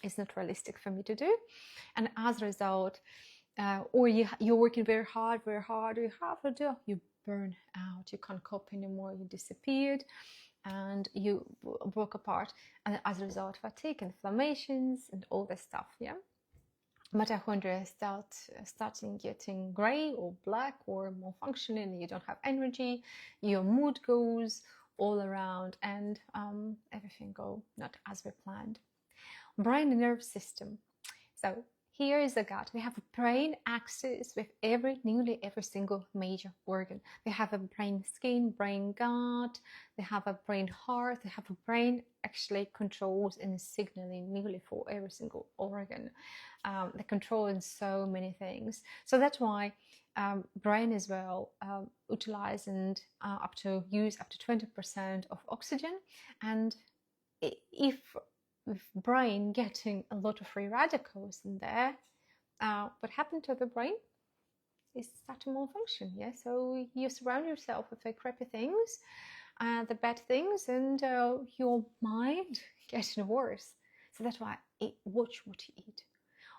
is not realistic for me to do. And as a result, or you're working very hard, you have to do, you burn out, you can't cope anymore, you disappeared, and you broke apart, and as a result, fatigue, inflammations, and all this stuff. Yeah, mitochondria starting getting gray or black or malfunctioning. You don't have energy, your mood goes all around, and everything go not as we planned. Brain and nerve system. So here is the gut. We have a brain axis with nearly every single major organ. They have a brain skin, brain gut, they have a brain heart, they have a brain actually controls and signaling nearly for every single organ. They control in so many things. So that's why brain as well utilize and use up to 20% of oxygen. And if with brain getting a lot of free radicals in there, what happened to the brain is start to malfunction. Yeah, so you surround yourself with the crappy things, the bad things, and your mind getting worse. So that's why watch what you eat,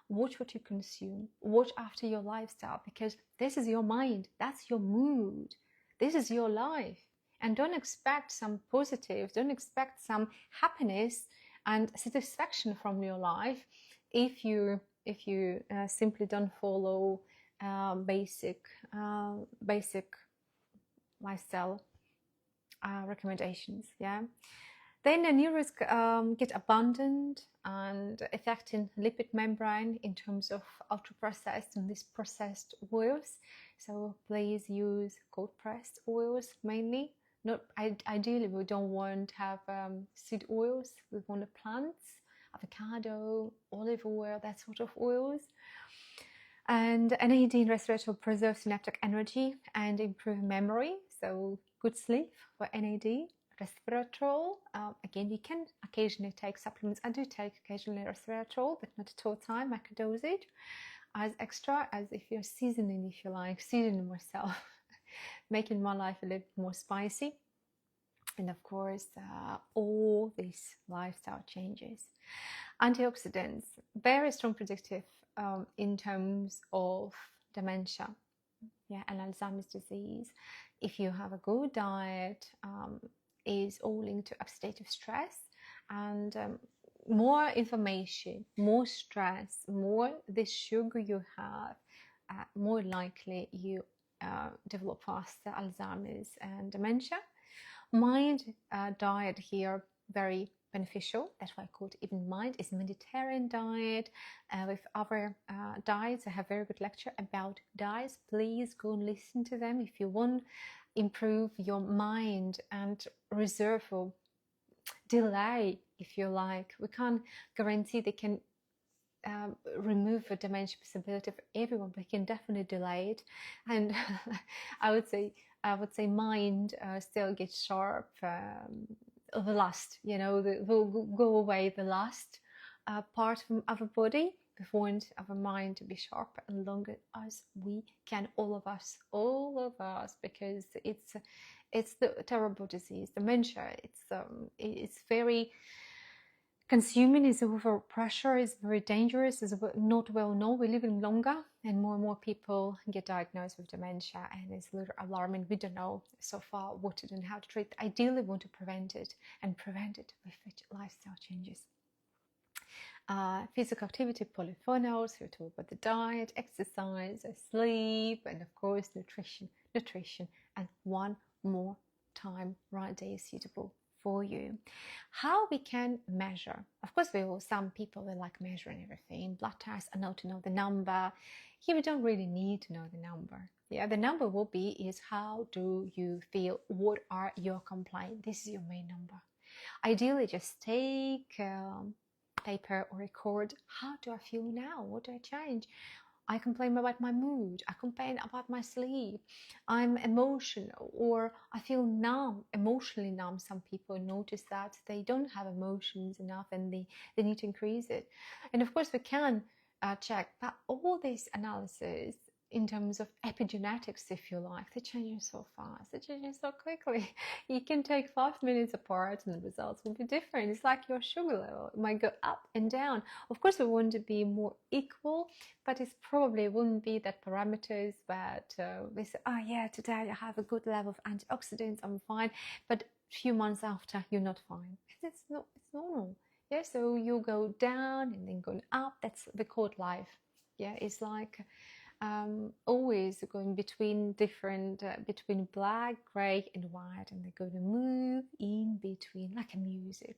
watch what you consume, watch after your lifestyle, because this is your mind, that's your mood, this is your life. And don't expect some positive, don't expect some happiness and satisfaction from your life if you simply don't follow basic lifestyle recommendations. Yeah, then the neurons get abundant and affecting lipid membrane in terms of ultra processed and these processed oils. So please use cold pressed oils mainly. Not ideally, we don't want to have seed oils. We want the plants, avocado, olive oil, that sort of oils. And NAD in resveratrol preserves synaptic energy and improve memory. So good sleep for NAD. Resveratrol, again, you can occasionally take supplements. I do take occasionally resveratrol, but not at all time, macrodosage, as extra, as if you're seasoning, if you like, seasoning myself. Making my life a little more spicy. And of course, all these lifestyle changes. Antioxidants, very strong predictive in terms of dementia, yeah, and Alzheimer's disease. If you have a good diet, is all linked to oxidative stress, and more information, more stress, more this sugar you have, more likely you develop faster Alzheimer's and dementia. Mind diet here, very beneficial. That's why I call it even mind. Is Mediterranean diet with other diets. I have very good lecture about diets. Please go and listen to them if you want improve your mind and reserve or delay, if you like. We can't guarantee they can remove the dementia possibility for everyone, but you can definitely delay it. And I would say mind still gets sharp. The lust, you know, will go away the lust part from our body. We want our mind to be sharp and longer as we can, all of us, because it's the terrible disease, dementia. It's very consuming, is over pressure, is very dangerous, is not well known. We're living longer and more people get diagnosed with dementia, and it's a little alarming. We don't know so far what to do and how to treat. Ideally, we want to prevent it, and prevent it with lifestyle changes. Physical activity, polyphenols, we talk about the diet, exercise, sleep, and of course nutrition, and one more time right day is suitable for you. How we can measure? Of course, some people, they like measuring everything, blood tests, I know to know the number. Here we don't really need to know the number. Yeah, the number will be is how do you feel? What are your complaints? This is your main number. Ideally, just take paper or record. How do I feel now? What do I change? I complain about my mood. I complain about my sleep. I'm emotional, or I feel numb, emotionally numb. Some people notice that they don't have emotions enough and they need to increase it. And of course, we can check, but all this analysis in terms of epigenetics, if you like, they're changing so fast, they're changing so quickly. You can take 5 minutes apart and the results will be different. It's like your sugar level, it might go up and down. Of course, we want to be more equal, but it probably wouldn't be that parameters that they say, oh yeah, today I have a good level of antioxidants, I'm fine, but a few months after, you're not fine. It's normal. Yeah, so you go down and then going up. That's the called life. Yeah, it's like always going between different, between black, grey and white, and they're going to move in between like a music.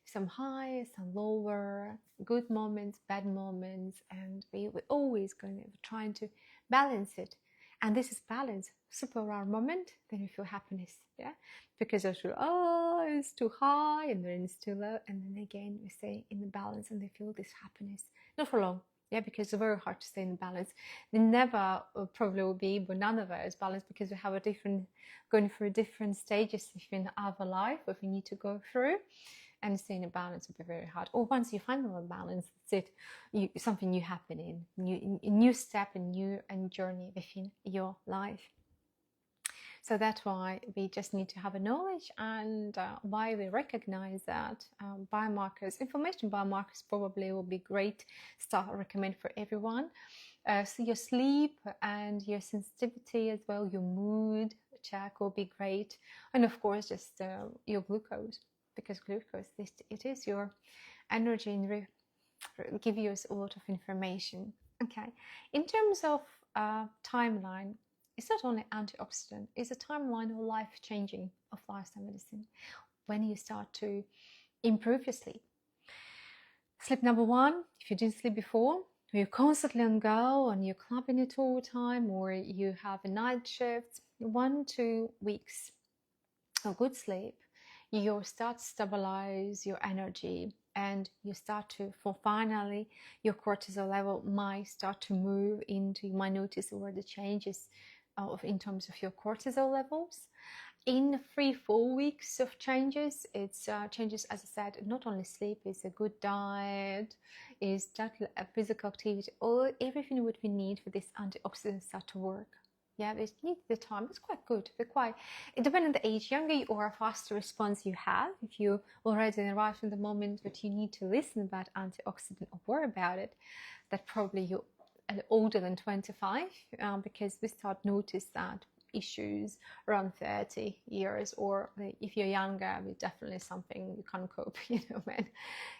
Some high, some lower, good moments, bad moments, and we're always going to trying to balance it. And this is balance. Super rare moment, then you feel happiness, yeah? Because I feel, oh, it's too high, and then it's too low, and then again we stay in the balance, and they feel this happiness. Not for long, yeah, because it's very hard to stay in balance. They never probably will be, but none of us balanced, because we have a different, going through different stages in our life, what we need to go through. And staying in balance will be very hard. Or once you find a balance, that's it. Something new happening, new step, a new journey within your life. So that's why we just need to have a knowledge, and why we recognize that biomarkers, information biomarkers probably will be great stuff I recommend for everyone. So your sleep and your sensitivity as well, your mood check will be great. And of course, just your glucose. Because glucose, it is your energy and give you a lot of information. Okay, in terms of timeline, it's not only antioxidant, it's a timeline of life changing of lifestyle medicine when you start to improve your sleep. Sleep number one, if you didn't sleep before, you're constantly on go and you're clubbing it all the time, or you have a night shift, 1 to 2 weeks of good sleep, you start to stabilize your energy, and you start to, for finally, your cortisol level might start to move into, you might notice where the changes in terms of your cortisol levels. In 3-4 weeks of changes, it's changes, as I said, not only sleep, it's a good diet, is that physical activity, or everything what we need for this antioxidants start to work. Yeah, they need the time. It's quite good. They're quite, it depends on the age. Younger you are, faster response you have. If you already arrived in the moment that you need to listen about antioxidant or worry about it, that probably you're older than 25, because we start notice that issues around 30 years, or if you're younger, it's definitely something you can't cope, man,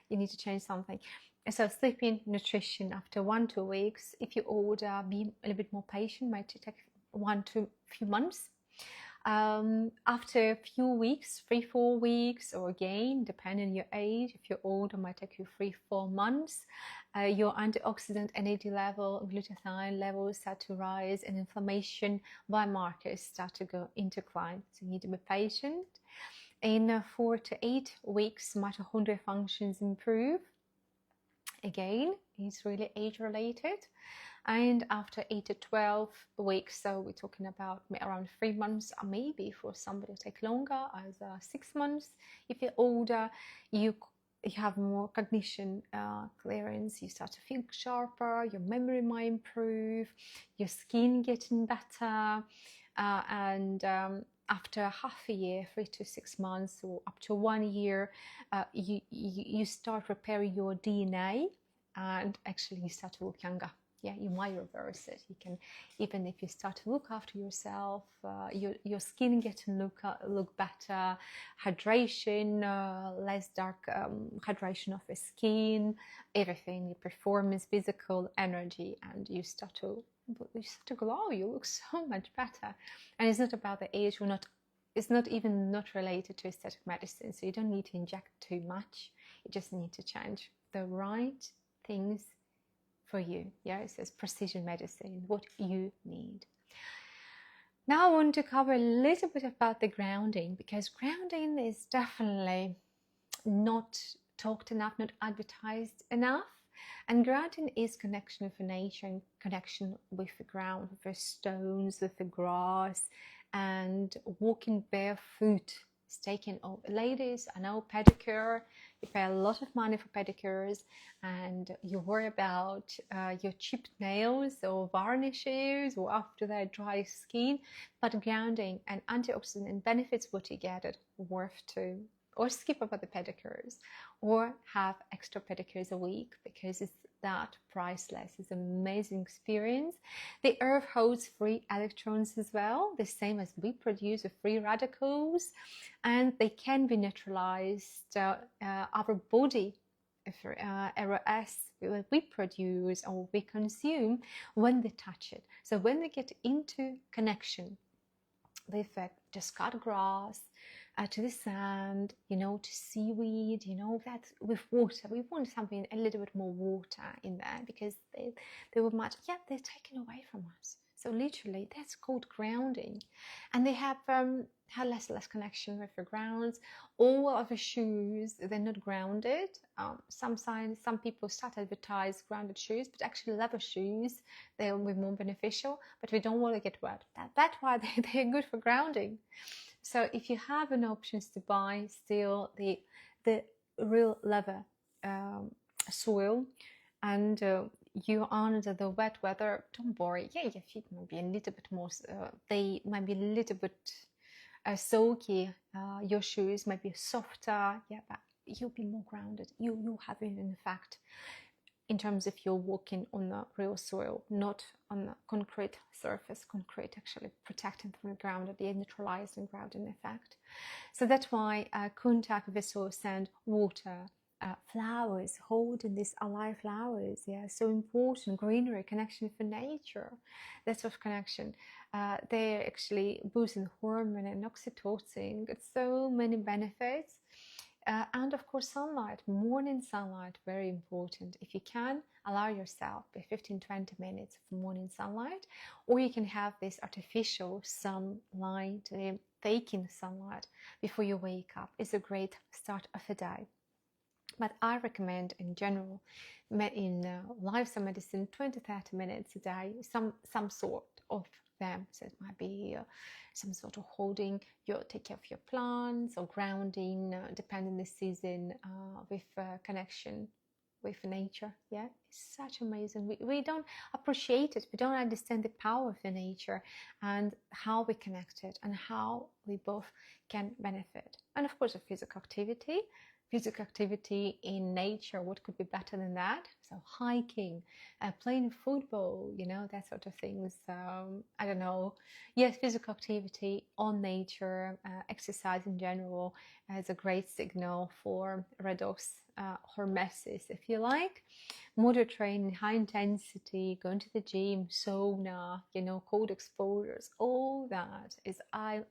you need to change something. So sleeping, nutrition, after 1-2 weeks. If you're older, be a little bit more patient, might take 1 to few months. After a few weeks, 3-4 weeks, or again, depending on your age, if you're older, it might take you 3-4 months. Your antioxidant energy level, glutathione levels start to rise, and inflammation biomarkers start to go into decline. So you need to be patient. In 4 to 8 weeks, mitochondrial functions improve. Again, it's really age related. And after 8 to 12 weeks, so we're talking about around 3 months, or maybe for somebody to take longer, as 6 months. If you're older, you have more cognition clearance, you start to think sharper, your memory might improve, your skin getting better, and after half a year, 3 to 6 months, or up to 1 year, you start repairing your DNA, and actually you start to look younger. Yeah, you might reverse it. You can, even if you start to look after yourself, your skin gets to look better, hydration, less dark hydration of the skin, everything, your performance, physical energy, and you start to glow. You look so much better. And it's not about the age. It's not even not related to aesthetic medicine. So you don't need to inject too much. You just need to change the right things for you. Yeah, it says precision medicine, what you need. Now I want to cover a little bit about the grounding, because grounding is definitely not talked enough, not advertised enough. And grounding is connection with nature, connection with the ground, with the stones, with the grass, and walking barefoot. It's taken over. Ladies, I know pedicure, You pay a lot of money for pedicures and you worry about your chipped nails or varnishes or after that dry skin, but grounding and antioxidant benefits what you get it worth to. Or skip over the pedicures or have extra pedicures a week because it's that priceless. It's an amazing experience. The earth holds free electrons as well, the same as we produce with free radicals, and they can be neutralized. Our body ROS we produce or we consume when they touch it. So when they get into connection with just cut grass, to the sand, to seaweed, that with water. We want something, a little bit more water in there because they were much, they're taken away from us. So literally, that's called grounding. And they have less connection with the grounds. All of the shoes, they're not grounded. Some people start to advertise grounded shoes, but actually leather shoes, they will be more beneficial, but we don't want to get wet. That's why they're good for grounding. So if you have an options to buy still the real leather soil and you are under the wet weather, don't worry. Yeah, your feet might be a little bit more, they might be a little bit soaky. Your shoes might be softer, but you'll be more grounded. You'll have an effect in terms of you're walking on the real soil, not on the concrete surface. Concrete actually protecting from the ground, the neutralizing grounding effect. So that's why contact with the soil, sand, water, flowers, holding these alive flowers, so important. Greenery, connection with nature, that sort of connection. They're actually boosting hormone and oxytocin. Got so many benefits. And of course, sunlight, morning sunlight, very important. If you can, allow yourself 15-20 minutes of morning sunlight, or you can have this artificial sunlight, taking sunlight before you wake up. It's a great start of the day. But I recommend in general, in lifestyle medicine, 20-30 minutes a day, some sort of them. So it might be some sort of holding, take care of your plants or grounding, depending the season, with connection with nature. It's such amazing. We don't appreciate it. We don't understand the power of the nature and how we connect it and how we both can benefit. And of course, the physical activity in nature, what could be better than that? So hiking, playing football, that sort of things. I don't know. Yes, physical activity on nature, exercise in general is a great signal for redox hormesis, if you like. Moderate training, high intensity, going to the gym, sauna, cold exposures, all that is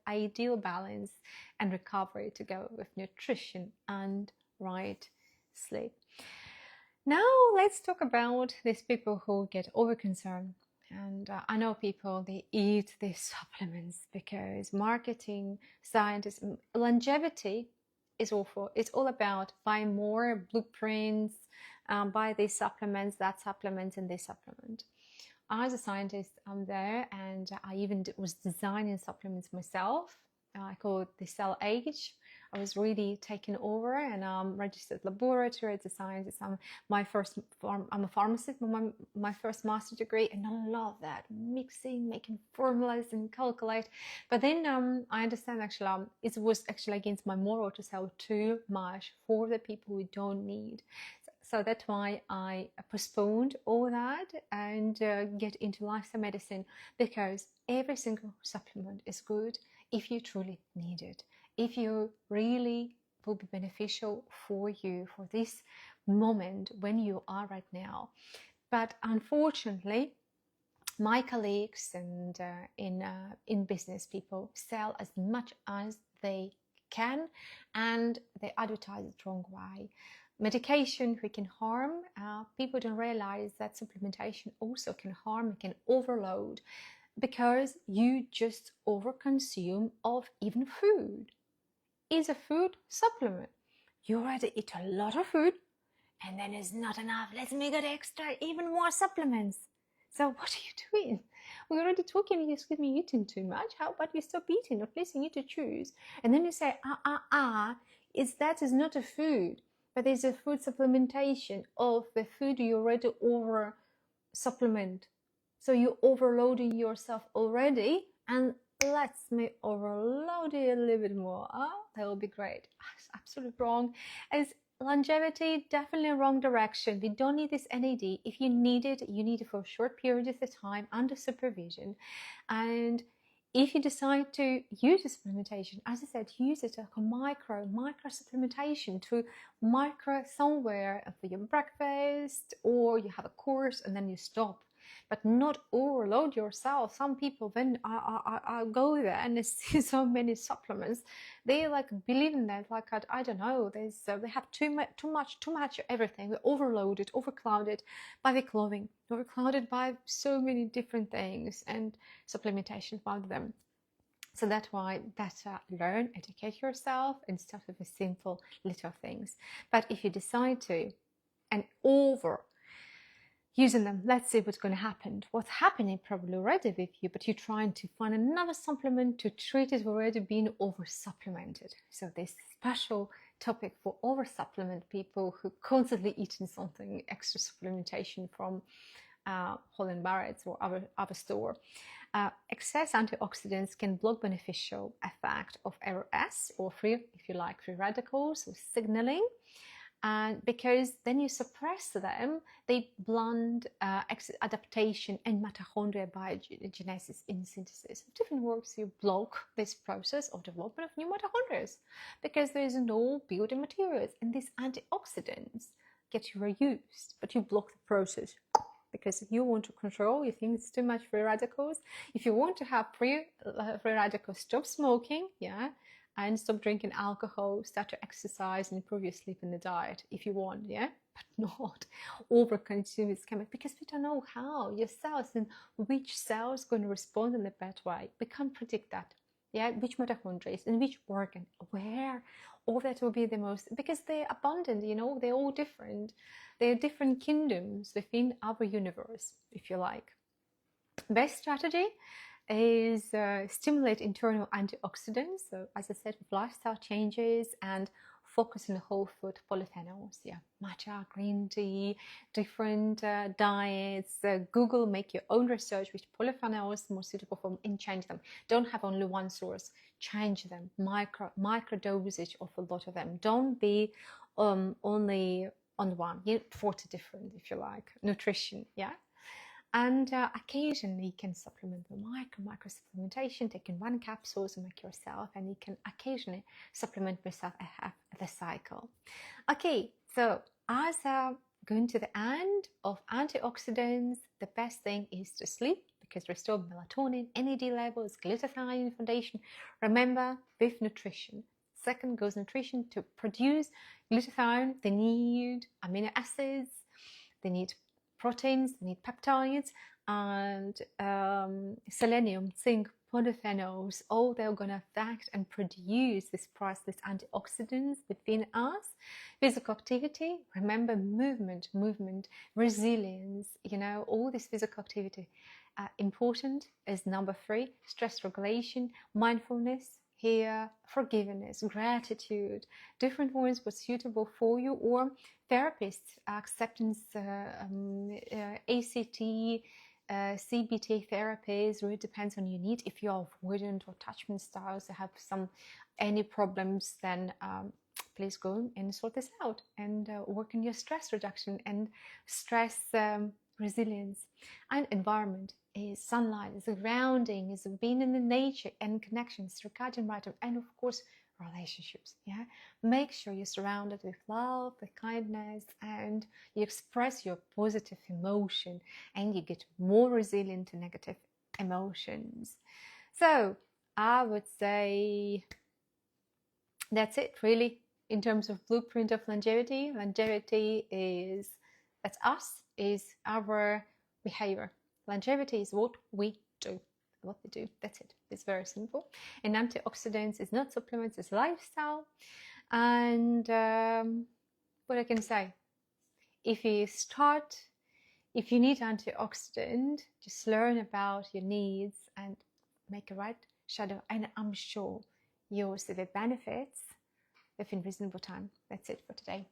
ideal balance and recovery to go with nutrition and right sleep. Now let's talk about these people who get over concerned. And I know people, they eat these supplements because marketing, scientists, longevity is awful. It's all about buy more blueprints, buy these supplements, that supplement, and this supplement. As a scientist, I'm there, and I even was designing supplements myself. I call it the Cell Age. I was really taken over, and registered laboratory as a scientist. I'm a pharmacist, my first master degree, and I love that mixing, making formulas and calculate. But then I understand actually it was actually against my moral to sell too much for the people who don't need. So that's why I postponed all that and get into lifestyle medicine, because every single supplement is good if you truly need it, if you really will be beneficial for you for this moment when you are right now. But unfortunately, my colleagues and in business, people sell as much as they can, and they advertise it wrong way. Medication we can harm. People don't realize that supplementation also can harm, can overload, because you just overconsume of even food. Is a food supplement. You already eat a lot of food and then it's not enough. Let's make it extra, even more supplements. So what are you doing? We're already talking, excuse me, eating too much. How about you stop eating? At least you need to choose. And then you say, that is not a food. but there's a food supplementation of the food you already over supplement. So you're overloading yourself already, and let's me overload it a little bit more. That will be great. It's absolutely wrong. As longevity, definitely wrong direction. We don't need this NAD. If you need it, you need it for a short period of time under supervision. And if you decide to use a supplementation, as I said, use it like a micro supplementation to micro somewhere for your breakfast, or you have a course and then you stop. But not overload yourself. Some people, when I go there and I see so many supplements, they like believe in that. Like I don't know, they have too much everything. We're overloaded, overclouded by the clothing, overclouded by so many different things, and supplementation one of them. So that's why better learn, educate yourself, and start with the simple little things. But if you decide to and over using them, let's see what's going to happen. What's happening probably already with you, but you're trying to find another supplement to treat it already being over supplemented. So this special topic for over supplement people who constantly eating something extra supplementation from Holland Barrett's or other store. Excess antioxidants can block beneficial effect of RS or free, if you like, free radicals or signaling. And because then you suppress them, they blunt adaptation and mitochondrial biogenesis in synthesis. In different words, you block this process of development of new mitochondria because there is no building materials, and these antioxidants get reused, but you block the process because you want to control. You think it's too much free radicals. If you want to have free radicals, stop smoking, yeah, and stop drinking alcohol, start to exercise and improve your sleep and the diet if you want, yeah, but not over consume this chemical, because we don't know how your cells and which cells going to respond in the best way. We can't predict that, yeah, which mitochondria and which organ, where, all that will be the most, because they're abundant, you know, they're all different. They're different kingdoms within our universe, if you like. Best strategy is stimulate internal antioxidants. So as I said, with lifestyle changes and focus on whole food polyphenols, yeah, matcha, green tea, different diets. Google, make your own research which polyphenols more suitable for, and change them. Don't have only one source. Change them. Micro dosage of a lot of them. Don't be only on one. You need 40 different, if you like. Nutrition, yeah. And occasionally you can supplement with micro supplementation, taking one capsule to make yourself, and you can occasionally supplement yourself ahead of the cycle. Okay, so as going to the end of antioxidants, the best thing is to sleep, because restore melatonin, NAD levels, glutathione foundation. Remember, with nutrition, second goes nutrition. To produce glutathione, they need amino acids, they need proteins, they need peptides, and selenium, zinc, polyphenols, all they're going to affect and produce this priceless antioxidants within us. Physical activity, remember movement, resilience, you know, all this physical activity. Important is number 3, stress regulation, mindfulness, here, forgiveness, gratitude, different ones what's suitable for you, or therapists, acceptance, ACT, CBT therapies. Really depends on your need. If you're avoidant or attachment styles, have any problems, then please go and sort this out and work on your stress reduction and stress resilience. And environment is sunlight, is grounding, is being in the nature and connections, circadian rhythm, and of course relationships. Yeah, make sure you're surrounded with love, with kindness, and you express your positive emotion, and you get more resilient to negative emotions. So I would say that's it, really, in terms of blueprint of longevity. Longevity is, that's us, is our behavior. Longevity is what we do. What we do, that's it. It's very simple. And antioxidants is not supplements, it's lifestyle. And what I can say, if you need antioxidant, just learn about your needs and make a right shadow, and I'm sure you'll see the benefits within reasonable time. That's it for today.